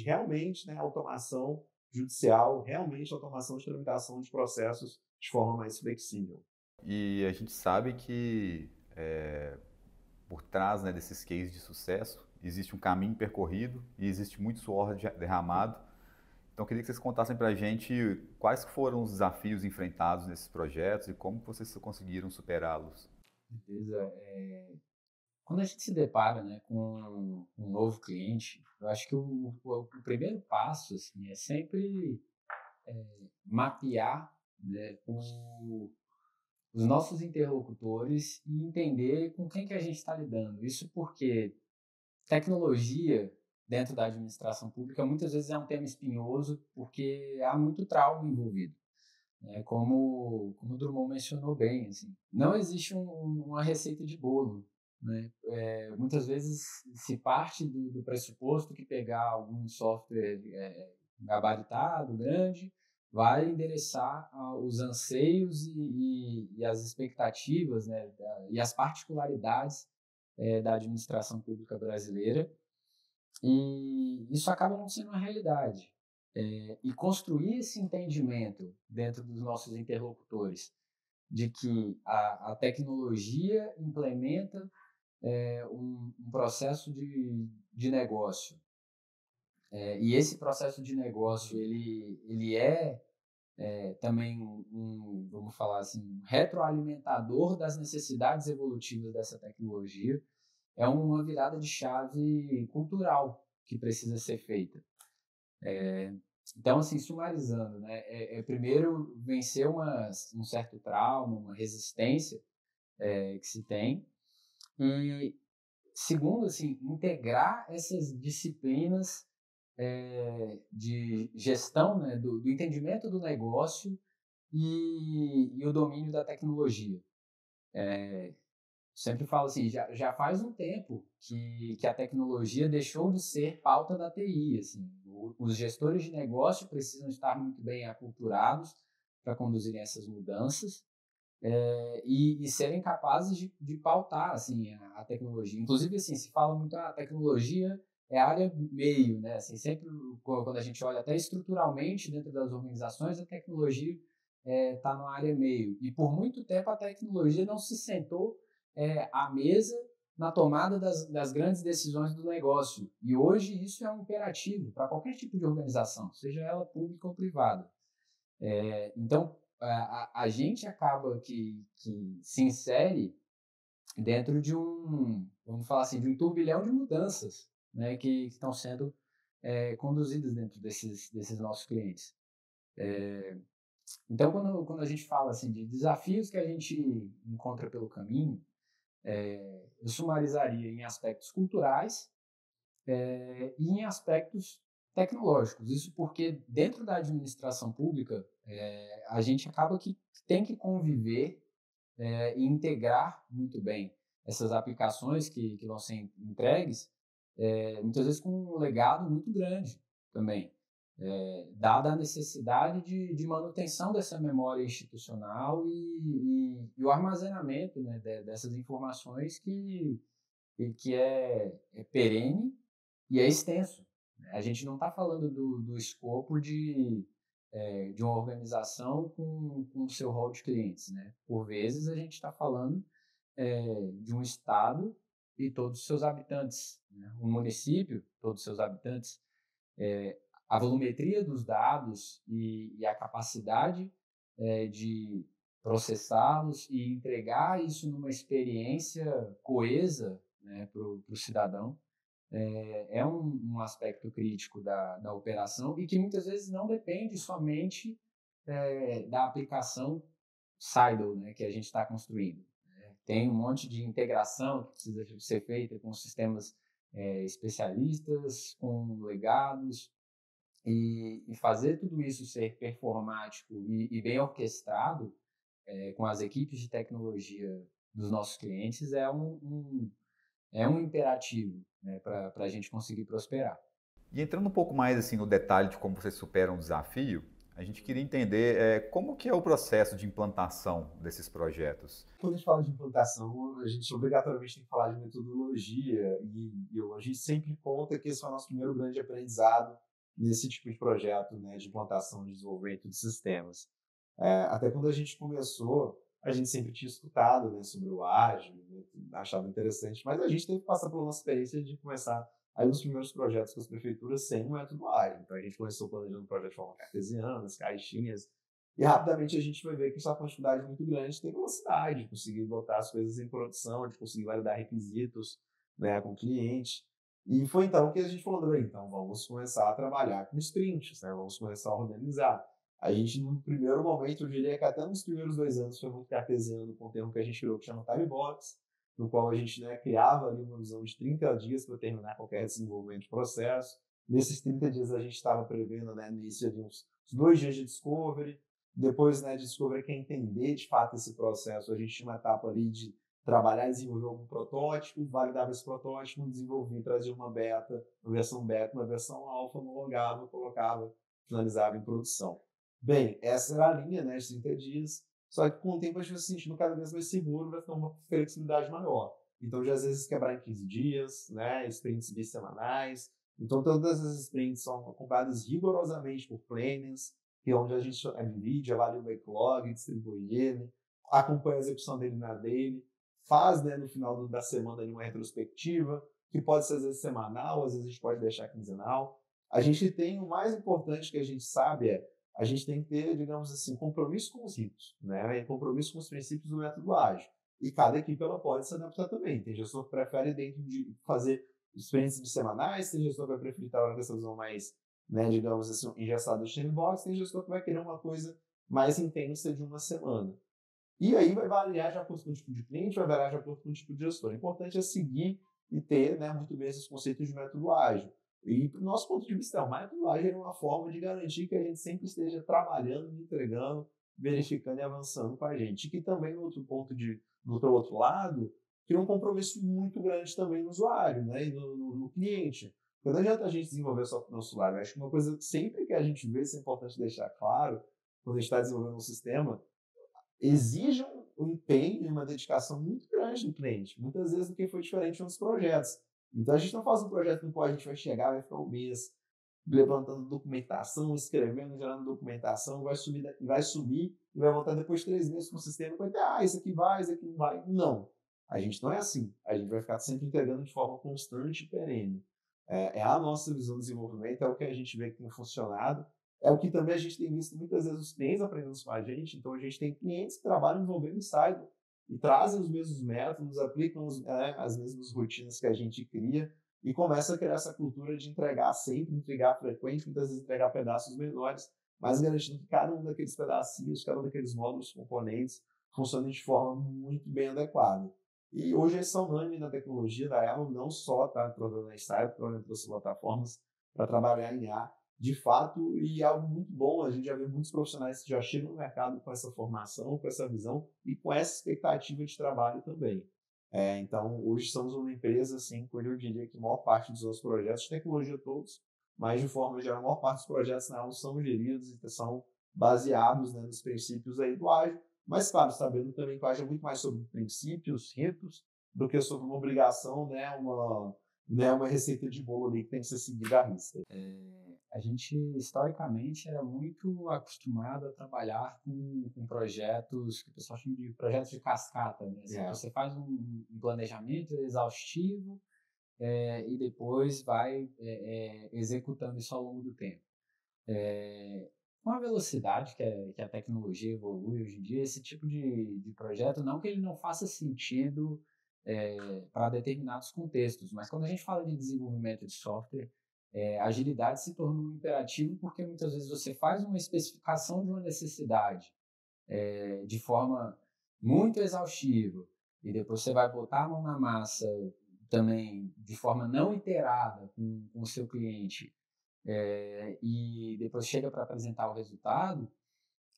realmente, né, automação judicial, realmente automação de tramitação de processos de forma mais flexível. E a gente sabe que por trás, né, desses cases de sucesso existe um caminho percorrido e existe muito suor derramado. Então, eu queria que vocês contassem para a gente quais foram os desafios enfrentados nesses projetos e como vocês conseguiram superá-los. Beleza. Quando a gente se depara, né, com um novo cliente, eu acho que o primeiro passo assim, é sempre mapear, né, os nossos interlocutores e entender com quem que a gente está lidando. Isso porque tecnologia dentro da administração pública muitas vezes é um tema espinhoso porque há muito trauma envolvido. Como o Drummond mencionou bem, assim, não existe uma receita de bolo. Né? Muitas vezes se parte do pressuposto que pegar algum software gabaritado, grande, vai endereçar os anseios e as expectativas, né, e as particularidades da administração pública brasileira, e isso acaba não sendo uma realidade. E construir esse entendimento dentro dos nossos interlocutores de que a tecnologia implementa um processo de negócio, e esse processo de negócio ele também vamos falar assim, um retroalimentador das necessidades evolutivas dessa tecnologia, é uma virada de chave cultural que precisa ser feita. Então, assim, sumarizando, né, primeiro vencer um certo trauma, uma resistência que se tem, e segundo, assim, integrar essas disciplinas de gestão, né, do entendimento do negócio e o domínio da tecnologia. Sempre falo assim, já faz um tempo que a tecnologia deixou de ser pauta da TI. Assim. Os gestores de negócio precisam estar muito bem aculturados para conduzirem essas mudanças e serem capazes de pautar assim, a tecnologia. Inclusive, assim, se fala muito a tecnologia é a área meio, né? Assim, sempre quando a gente olha até estruturalmente dentro das organizações, a tecnologia está na área meio. E por muito tempo a tecnologia não se sentou à mesa na tomada das grandes decisões do negócio. E hoje isso é um imperativo para qualquer tipo de organização, seja ela pública ou privada. Então, a gente acaba que se insere dentro de vamos falar assim, de um turbilhão de mudanças, né, que estão sendo conduzidas dentro desses nossos clientes. Então, quando a gente fala assim, de desafios que a gente encontra pelo caminho, eu sumarizaria em aspectos culturais e em aspectos tecnológicos. Isso porque dentro da administração pública, a gente acaba que tem que conviver e integrar muito bem essas aplicações que vão ser entregues, muitas vezes com um legado muito grande também, dada a necessidade de manutenção dessa memória institucional e o armazenamento, né, dessas informações que é perene e é extenso. A gente não está falando do escopo de uma organização com o seu rol de clientes, né? Por vezes a gente está falando de um estado e todos os seus habitantes, né? Um município, todos os seus habitantes. A volumetria dos dados e a capacidade de processá-los e entregar isso numa experiência coesa, né, para o cidadão, é um aspecto crítico da operação e que muitas vezes não depende somente da aplicação Seidel, né, que a gente está construindo. Tem um monte de integração que precisa ser feita com sistemas especialistas, com legados, e fazer tudo isso ser performático e bem orquestrado com as equipes de tecnologia dos nossos clientes é um imperativo, né, para a gente conseguir prosperar. E entrando um pouco mais assim no detalhe de como vocês superam o desafio, a gente queria entender como que é o processo de implantação desses projetos. Quando a gente fala de implantação, a gente obrigatoriamente tem que falar de metodologia e a gente sempre conta que esse foi o nosso primeiro grande aprendizado nesse tipo de projeto, né, de implantação e desenvolvimento de sistemas. Até quando a gente começou, a gente sempre tinha escutado, né, sobre o ágil, né, achava interessante, mas a gente teve que passar pela nossa experiência de começar aí nos primeiros projetos com as prefeituras sem o método ágil. Então a gente começou planejando o projeto de forma cartesiana, as caixinhas, e rapidamente a gente foi ver que isso é uma quantidade muito grande, tem velocidade de conseguir botar as coisas em produção, de conseguir validar requisitos, né, com o cliente. E foi então que a gente falou, bem, então vamos começar a trabalhar com sprints, né, vamos começar a organizar. A gente, no primeiro momento, eu diria que até nos primeiros 2 anos foi muito cartesiano com um termo que a gente criou que chama time box, no qual a gente, né, criava ali uma visão de 30 dias para terminar qualquer desenvolvimento de processo. Nesses 30 dias a gente estava prevendo, né, no início de uns 2 dias de discovery, depois, né, de discovery, que é entender de fato esse processo. A gente tinha uma etapa ali de trabalhar e desenvolver algum protótipo, validava esse protótipo, desenvolvia, trazia uma beta, uma versão alfa, homologava, colocava, finalizava em produção. Bem, essa era a linha, né, de 30 dias, só que com o tempo a gente vai se sentindo cada vez mais seguro, vai ter uma flexibilidade maior. Então, já às vezes quebrar em 15 dias, né, sprints bissemanais. Então, todas as sprints são acompanhadas rigorosamente por plannings, que é onde a gente divide, avalia o backlog, distribui ele, acompanha a execução dele na daily, faz, né, no final da semana ali, uma retrospectiva, que pode ser às vezes semanal, às vezes a gente pode deixar quinzenal. A gente tem o mais importante que a gente sabe a gente tem que ter, digamos assim, compromisso com os ritos, né? E compromisso com os princípios do método ágil. E cada equipe ela pode se adaptar também. Tem gestor que prefere dentro de fazer experiências bissemanais, tem gestor que vai preferir trabalhar nessa visão mais, né, digamos assim, engessada do sandbox, tem gestor que vai querer uma coisa mais intensa de uma semana. E aí vai variar de acordo com o tipo de cliente, vai variar de acordo com o tipo de gestor. O importante é seguir e ter, né, muito bem esses conceitos de método ágil. E, do nosso ponto de vista, o método ágil é uma forma de garantir que a gente sempre esteja trabalhando, entregando, verificando e avançando com a gente. E que também, no outro lado, cria um compromisso muito grande também no usuário, né, e no cliente. Quando adianta a gente desenvolver só para o nosso lado, acho que uma coisa sempre que a gente vê, isso é importante deixar claro, quando a gente está desenvolvendo um sistema, exige um empenho e uma dedicação muito grande do cliente, muitas vezes do que foi diferente nos projetos. Então, a gente não faz um projeto no qual a gente vai chegar, vai ficar um mês levantando documentação, escrevendo, gerando documentação, vai sumir e vai voltar depois de 3 meses com o sistema e vai ter, isso aqui vai, isso aqui não vai. Não. A gente não é assim. A gente vai ficar sempre entregando de forma constante e perene. É a nossa visão de desenvolvimento, é o que a gente vê que tem funcionado, é o que também a gente tem visto muitas vezes os clientes aprendendo com a gente. Então, a gente tem clientes que trabalham envolvendo Insider e trazem os mesmos métodos, aplicam as mesmas rotinas que a gente cria e começa a criar essa cultura de entregar sempre, entregar frequente, muitas vezes entregar pedaços menores, mas garantindo que cada um daqueles pedacinhos, cada um daqueles módulos, componentes, funcione de forma muito bem adequada. E hoje eles são unânimes na tecnologia da Elo, não só trabalhando na Insider, trabalhando em outras plataformas para trabalhar em A, de fato, e é algo muito bom. A gente já vê muitos profissionais que já chegam no mercado com essa formação, com essa visão e com essa expectativa de trabalho também. Então, hoje somos uma empresa, assim, onde eu diria que a maior parte dos nossos projetos, de tecnologia todos, mas de forma geral, a maior parte dos projetos na Elo são geridos e são baseados, né, nos princípios aí do ágil, mas, claro, sabendo também que o ágil é muito mais sobre princípios, ritos, do que sobre uma obrigação, né, uma receita de bolo ali que tem que ser seguida à risca. A gente, historicamente, era muito acostumado a trabalhar com projetos que o pessoal chama de projetos de cascata. Né? Assim, você faz um planejamento exaustivo e depois vai executando isso ao longo do tempo. Com a velocidade que a tecnologia evolui hoje em dia, esse tipo de projeto, não que ele não faça sentido para determinados contextos, mas quando a gente fala de desenvolvimento de software, a agilidade se tornou um imperativo porque muitas vezes você faz uma especificação de uma necessidade de forma muito exaustiva e depois você vai botar a mão na massa também de forma não iterada com o seu cliente e depois chega para apresentar o resultado,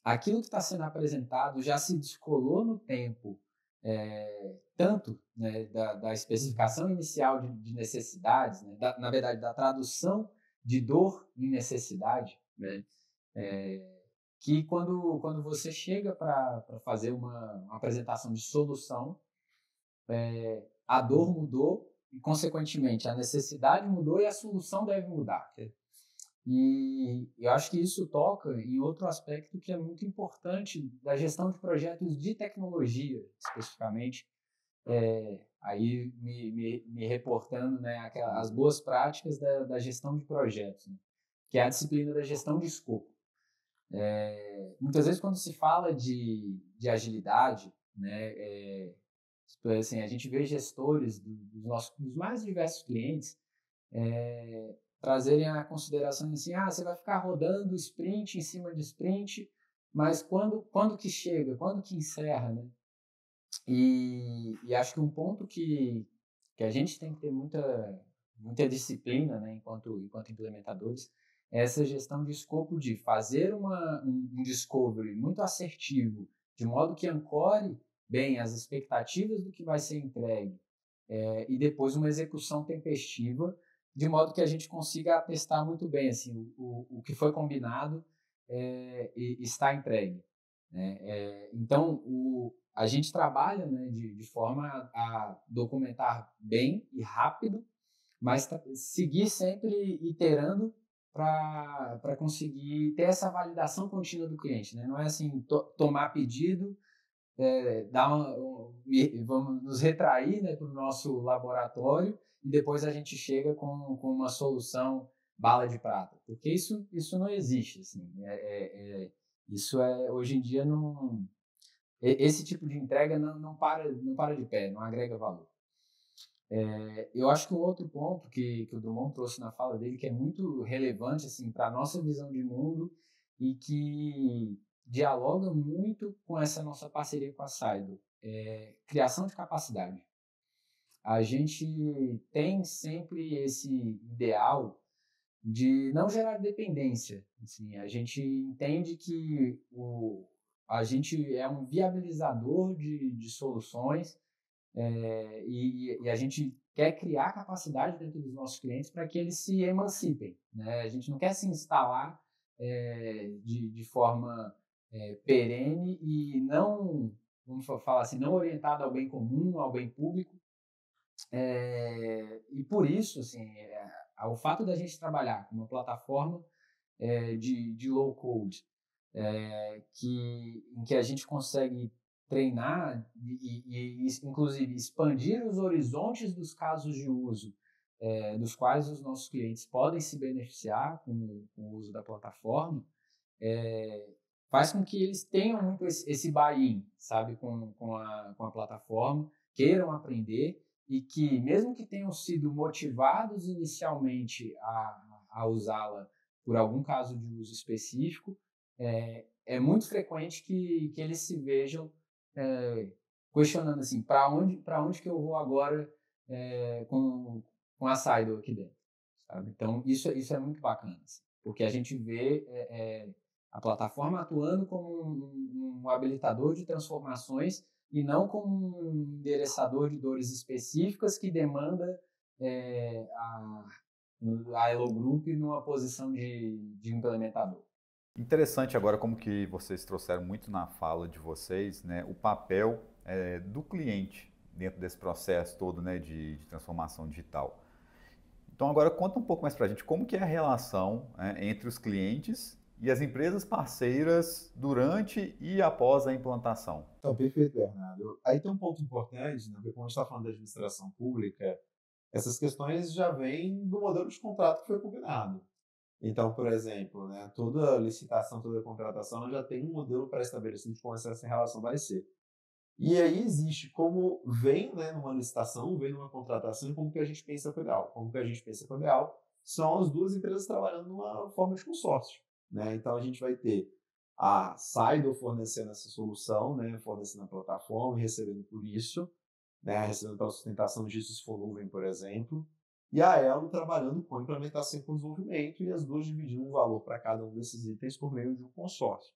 aquilo que está sendo apresentado já se descolou no tempo tanto, né, da especificação inicial de necessidades, né, na verdade, da tradução de dor em necessidade, né, que quando você chega para fazer uma apresentação de solução, a dor mudou e, consequentemente, a necessidade mudou e a solução deve mudar. E eu acho que isso toca em outro aspecto que é muito importante da gestão de projetos de tecnologia, especificamente, aí me reportando, né, as boas práticas da gestão de projetos, né, que é a disciplina da gestão de escopo. Muitas vezes, quando se fala de agilidade, né, assim, a gente vê gestores dos mais diversos clientes trazerem a consideração assim, você vai ficar rodando sprint em cima de sprint, mas quando que chega, quando que encerra, né? E acho que um ponto que a gente tem que ter muita disciplina, né, enquanto implementadores, é essa gestão de escopo de fazer um discovery muito assertivo, de modo que ancore bem as expectativas do que vai ser entregue, e depois uma execução tempestiva, de modo que a gente consiga atestar muito bem assim, o que foi combinado e está entregue. Né? Então, a gente trabalha, né, de forma a documentar bem e rápido, mas seguir sempre iterando para conseguir ter essa validação contínua do cliente. Né? Não é assim, tomar pedido, vamos nos retrair, né, para o nosso laboratório e depois a gente chega com uma solução bala de prata, porque isso não existe. Assim, isso hoje em dia não. Esse tipo de entrega não para de pé, não agrega valor. Eu acho que um outro ponto que o Drummond trouxe na fala dele, que é muito relevante assim, para a nossa visão de mundo e que dialoga muito com essa nossa parceria com a Saido, criação de capacidade. A gente tem sempre esse ideal de não gerar dependência. Assim, a gente entende que a gente é um viabilizador de soluções e a gente quer criar capacidade dentro dos nossos clientes para que eles se emancipem. Né? A gente não quer se instalar de forma perene e não, vamos falar assim, não orientada ao bem comum, ao bem público. E por isso, assim, o fato da gente trabalhar com uma plataforma de low code em que a gente consegue treinar e inclusive, expandir os horizontes dos casos de uso dos quais os nossos clientes podem se beneficiar com o uso da plataforma, faz com que eles tenham muito esse buy-in, sabe, com a plataforma, queiram aprender e que, mesmo que tenham sido motivados inicialmente a usá-la por algum caso de uso específico, é muito frequente que eles se vejam questionando assim, para onde que eu vou agora com a Saido aqui dentro, sabe? Então, isso é muito bacana, assim, porque a gente vê a plataforma atuando como um habilitador de transformações e não como um endereçador de dores específicas que demanda a Elo Group numa posição de implementador. Interessante agora como que vocês trouxeram muito na fala de vocês, né, o papel do cliente dentro desse processo todo, né, de transformação digital. Então agora conta um pouco mais para a gente como que é a relação entre os clientes e as empresas parceiras durante e após a implantação. Então, perfeito, Bernardo. Aí tem um ponto importante, né, porque quando a gente está falando da administração pública, essas questões já vêm do modelo de contrato que foi combinado. Então, por exemplo, né, toda licitação, toda contratação ela já tem um modelo pré-estabelecido de como essa relação vai ser. E aí existe como vem, né, numa licitação, vem numa contratação, e como que a gente pensa com o ideal. Como que a gente pensa com o ideal são as duas empresas trabalhando numa forma de consórcio, né? Então a gente vai ter a Saido fornecendo essa solução, né, fornecendo a plataforma e recebendo por isso, né, recebendo pela sustentação disso se for nuvem, por exemplo, e a Elo trabalhando com implementação e com desenvolvimento, e as duas dividindo um valor para cada um desses itens por meio de um consórcio.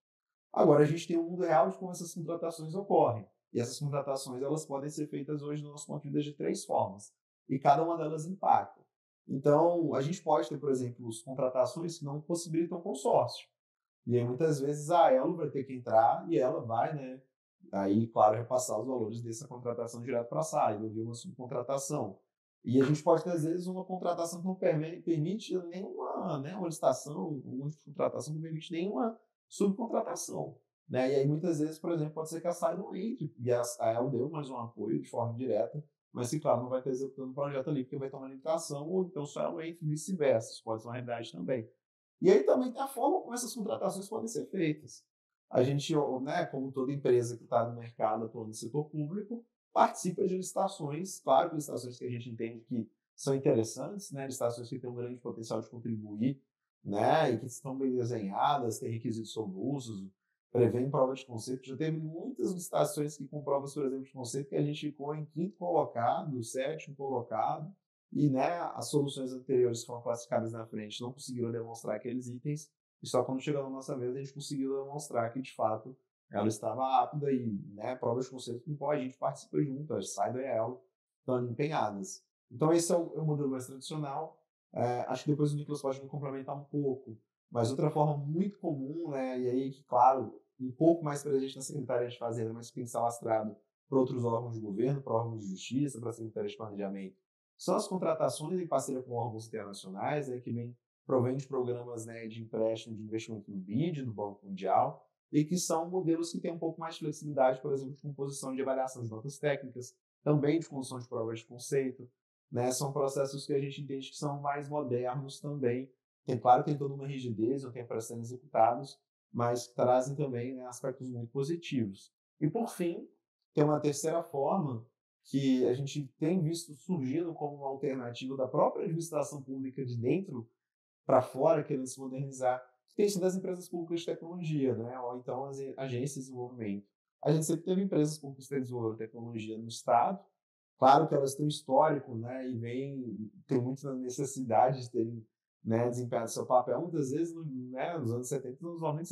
Agora a gente tem um mundo real de como essas contratações ocorrem. E essas contratações elas podem ser feitas hoje, no nosso ponto de vista, de 3 formas. E cada uma delas impacta. Então, a gente pode ter, por exemplo, contratações que não possibilitam consórcio. E aí, muitas vezes, a Elo vai ter que entrar e ela vai, né, aí, claro, repassar os valores dessa contratação direto para a SAI, ouvir uma subcontratação. E a gente pode ter, às vezes, uma contratação que não permite nenhuma, né, uma licitação, uma contratação que não permite nenhuma subcontratação. Né? E aí, muitas vezes, por exemplo, pode ser que a SAI não entre, e a Elo deu mais um apoio de forma direta, mas que, claro, não vai estar executando o projeto ali, porque vai ter uma limitação, ou então só ela entra e vice-versa, isso pode ser uma realidade também. E aí também tem a forma como essas contratações podem ser feitas. A gente, né, como toda empresa que está no mercado, atuando no setor público, participa de licitações, claro, licitações que a gente entende que são interessantes, né, licitações que têm um grande potencial de contribuir, né, e que estão bem desenhadas, têm requisitos sobre usos, prevêem prova de conceito. Já teve muitas licitações que com provas, por exemplo, de conceito, que a gente ficou em 5º colocado, 7º colocado, e, né, as soluções anteriores que foram classificadas na frente não conseguiram demonstrar aqueles itens, e só quando chegou na nossa vez a gente conseguiu demonstrar que, de fato, ela estava apta e, né, provas de conceito com qual a gente participa junto, a Saido e a Elo estão empenhadas. Então, esse é o modelo mais tradicional. Acho que depois o Nicolas pode me complementar um pouco, mas outra forma muito comum, né, e aí que, claro, um pouco mais presente na Secretaria de Fazenda, mas que tem que ser alastrado para outros órgãos de governo, para órgãos de justiça, para a Secretaria de Planejamento, são as contratações em parceria com órgãos internacionais, né, que provém de programas, né, de empréstimo de investimento no BID, do Banco Mundial, e que são modelos que têm um pouco mais de flexibilidade, por exemplo, de composição de avaliação de notas técnicas, também de construção de provas de conceito, né, são processos que a gente entende que são mais modernos também. Claro que tem toda uma rigidez, não tem para serem executados, mas trazem também, né, aspectos muito positivos. E, por fim, tem uma terceira forma que a gente tem visto surgindo como uma alternativa da própria administração pública de dentro para fora, querendo se modernizar, que tem sido as empresas públicas de tecnologia, né, ou então as agências de desenvolvimento. A gente sempre teve empresas públicas que desenvolveram tecnologia no Estado. Claro que elas têm um histórico, né, e tem muita necessidade de terem, né, desempenhado seu papel. Muitas vezes, né, nos anos 70, nos anos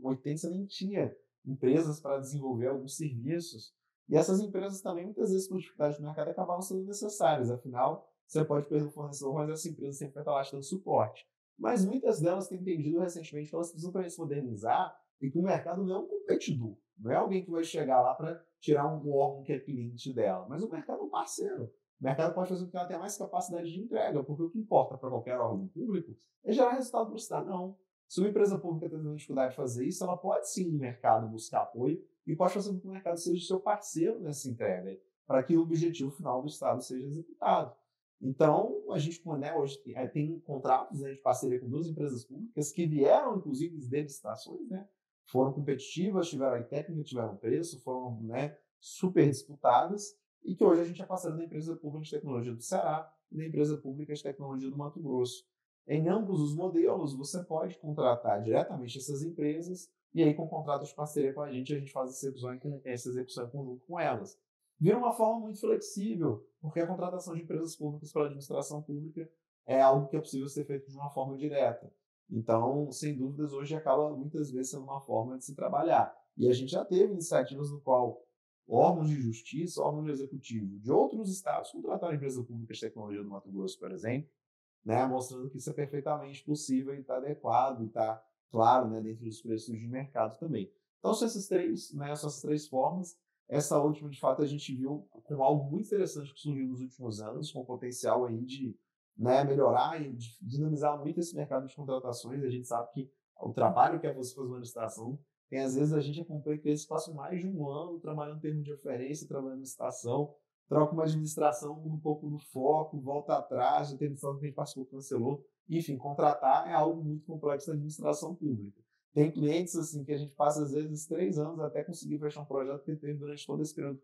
80, você nem tinha empresas para desenvolver alguns serviços. E essas empresas também, muitas vezes, por dificuldade do mercado, acabavam sendo necessárias. Afinal, você pode perder o fornecedor, mas essa empresa sempre vai estar lá te dando suporte. Mas muitas delas têm entendido recentemente que elas precisam também se modernizar e que o mercado não é um competidor. Não é alguém que vai chegar lá para tirar um órgão que é cliente dela, mas o mercado é um parceiro. O mercado pode fazer com que ela tenha mais capacidade de entrega, porque o que importa para qualquer órgão público é gerar resultado para o cidadão. Se uma empresa pública está tendo dificuldade de fazer isso, ela pode sim no mercado buscar apoio e pode fazer com que o mercado seja o seu parceiro nessa entrega, para que o objetivo final do Estado seja executado. Então, a gente, né, hoje tem contratos, né, de parceria com 2 empresas públicas que vieram, inclusive, de licitações, né, foram competitivas, tiveram técnica, tiveram preço, foram, né, super disputadas, e que hoje a gente é parceiro da empresa pública de tecnologia do Ceará e da empresa pública de tecnologia do Mato Grosso. Em ambos os modelos, você pode contratar diretamente essas empresas e aí, com contrato de parceria com a gente faz essa execução em conjunto com elas. Vira uma forma muito flexível, porque a contratação de empresas públicas para a administração pública é algo que é possível ser feito de uma forma direta. Então, sem dúvidas, hoje acaba muitas vezes sendo uma forma de se trabalhar. E a gente já teve iniciativas no qual órgãos de justiça, órgãos de executivo de outros estados contrataram empresas públicas de tecnologia do Mato Grosso, por exemplo, né, mostrando que isso é perfeitamente possível e está adequado, e está claro, né, dentro dos preços de mercado também. Então, são essas 3, né, são essas 3 formas. Essa última, de fato, a gente viu com algo muito interessante que surgiu nos últimos anos, com potencial aí de, né, melhorar e de dinamizar muito esse mercado de contratações. A gente sabe que o trabalho que é você fazer uma licitação, tem às vezes a gente acompanha que eles passam mais de um ano trabalhando em termos de oferência, trabalhando em licitação, troca uma administração um pouco do foco, volta atrás, já tem licitação que a gente passou, cancelou. Enfim, contratar é algo muito complexo na administração pública. Tem clientes assim que a gente passa às vezes 3 anos até conseguir fechar um projeto que tem durante todo esse período,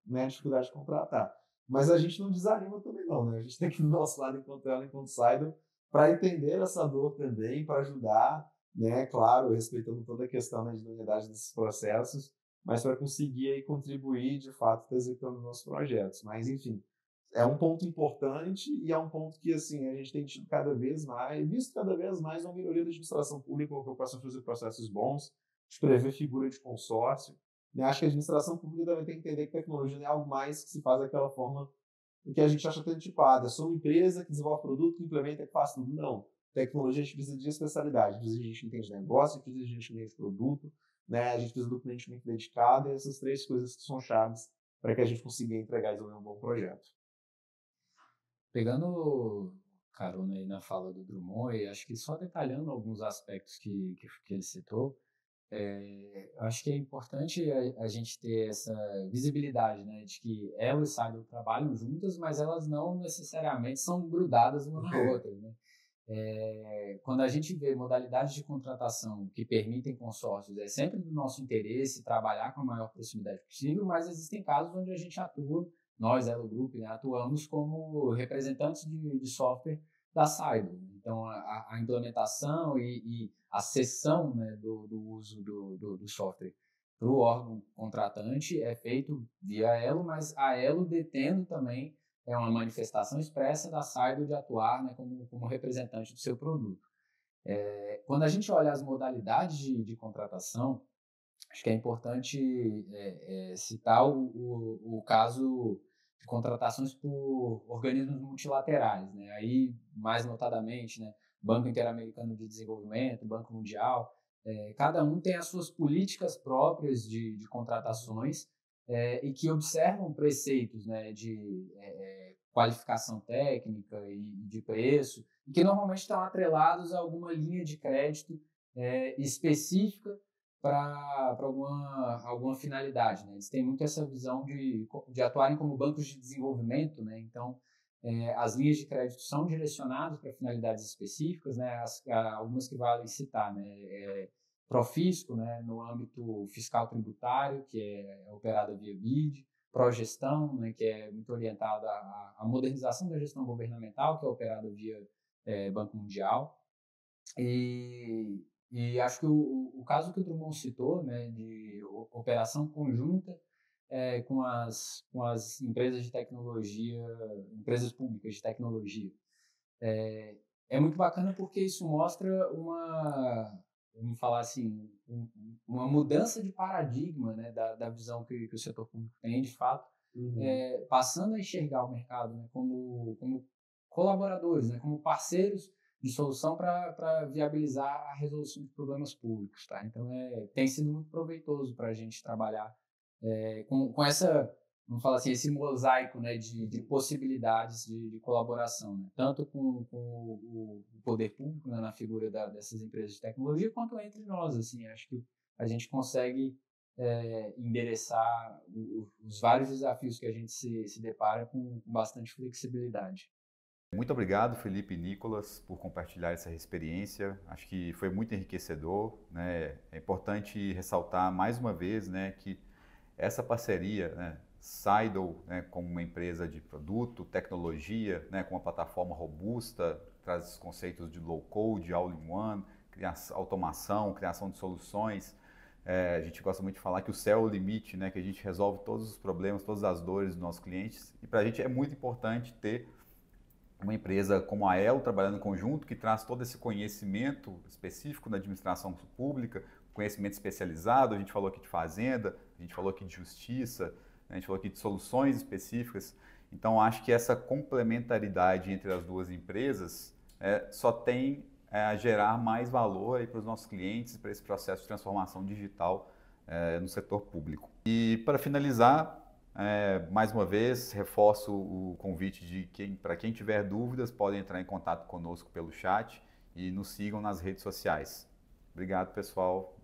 né, dificuldade de contratar. Mas a gente não desanima também não, né? A gente tem que ir do nosso lado enquanto ela, enquanto Saido, para entender essa dor também, para ajudar, né? Claro, respeitando toda a questão, né, de idoneidade desses processos, mas para conseguir aí contribuir de fato executando nossos projetos. Mas enfim, é um ponto importante e é um ponto que, assim, a gente tem tido cada vez mais, visto cada vez mais uma melhoria da administração pública, uma preocupação de fazer processos bons, de prever figura de consórcio. Né? Acho que a administração pública também tem que entender que tecnologia não é algo mais que se faz daquela forma que a gente acha antiquada. Sou uma empresa que desenvolve produto, que implementa, que faz tudo. Não. Tecnologia a gente precisa de especialidade, precisa de gente que entende negócio, precisa de gente que entende produto, né? A gente precisa do cliente muito dedicado, e essas 3 coisas que são chaves para que a gente consiga entregar e desenvolver um bom projeto. Pegando carona aí na fala do Drummond, e acho que só detalhando alguns aspectos que ele citou, acho que é importante a gente ter essa visibilidade, né, de que ela e Saido trabalham juntas, mas elas não necessariamente são grudadas uma na outra, né? Quando a gente vê modalidades de contratação que permitem consórcios, é sempre do nosso interesse trabalhar com a maior proximidade possível, mas existem casos onde a gente atua, nós, Elo Group, né, atuamos como representantes de software da Saido. Então, a implementação e a cessão, né, do uso do software para o órgão contratante é feito via Elo, mas a Elo detendo também é uma manifestação expressa da Saido de atuar, né, como representante do seu produto. Quando a gente olha as modalidades de contratação, acho que é importante citar o caso de contratações por organismos multilaterais, né? Aí, mais notadamente, né, Banco Interamericano de Desenvolvimento, Banco Mundial, cada um tem as suas políticas próprias de contratações, e que observam preceitos, né, de qualificação técnica e de preço, e que normalmente estão atrelados a alguma linha de crédito específica para alguma finalidade, né? Eles têm muito essa visão de atuarem como bancos de desenvolvimento, né? Então, as linhas de crédito são direcionadas para finalidades específicas, né? Algumas que valem citar, né? Profisco, né? No âmbito fiscal tributário, que é operada via BID, Progestão, né? Que é muito orientada à modernização da gestão governamental, que é operada via Banco Mundial. E acho que o caso que o Drummond citou, né, de operação conjunta com as empresas de tecnologia, empresas públicas de tecnologia, é muito bacana porque isso mostra vamos falar assim, uma mudança de paradigma, né, da visão que o setor público tem, de fato, passando a enxergar o mercado, né, como colaboradores, né, como parceiros de solução para viabilizar a resolução de problemas públicos, tá? Então, tem sido muito proveitoso para a gente trabalhar com essa vamos falar assim, esse mosaico, né, de possibilidades de colaboração, né? Tanto com o poder público, né, na figura dessas empresas de tecnologia, quanto entre nós. Assim, acho que a gente consegue endereçar os vários desafios que a gente se depara com bastante flexibilidade. Muito obrigado, Felipe e Nicolas, por compartilhar essa experiência. Acho que foi muito enriquecedor, né? É importante ressaltar mais uma vez, né, que essa parceria, né, Seidl, né, como uma empresa de produto, tecnologia, né, com uma plataforma robusta, traz os conceitos de low code, all-in-one, automação, criação de soluções. A gente gosta muito de falar que o céu é o limite, né, que a gente resolve todos os problemas, todas as dores dos nossos clientes. E para a gente é muito importante ter uma empresa como a Elo trabalhando em conjunto, que traz todo esse conhecimento específico na administração pública, conhecimento especializado. A gente falou aqui de fazenda, a gente falou aqui de justiça, a gente falou aqui de soluções específicas. Então, acho que essa complementaridade entre as duas empresas só tem a gerar mais valor para os nossos clientes, para esse processo de transformação digital no setor público. E, para finalizar, mais uma vez, reforço o convite de para quem tiver dúvidas, podem entrar em contato conosco pelo chat e nos sigam nas redes sociais. Obrigado, pessoal.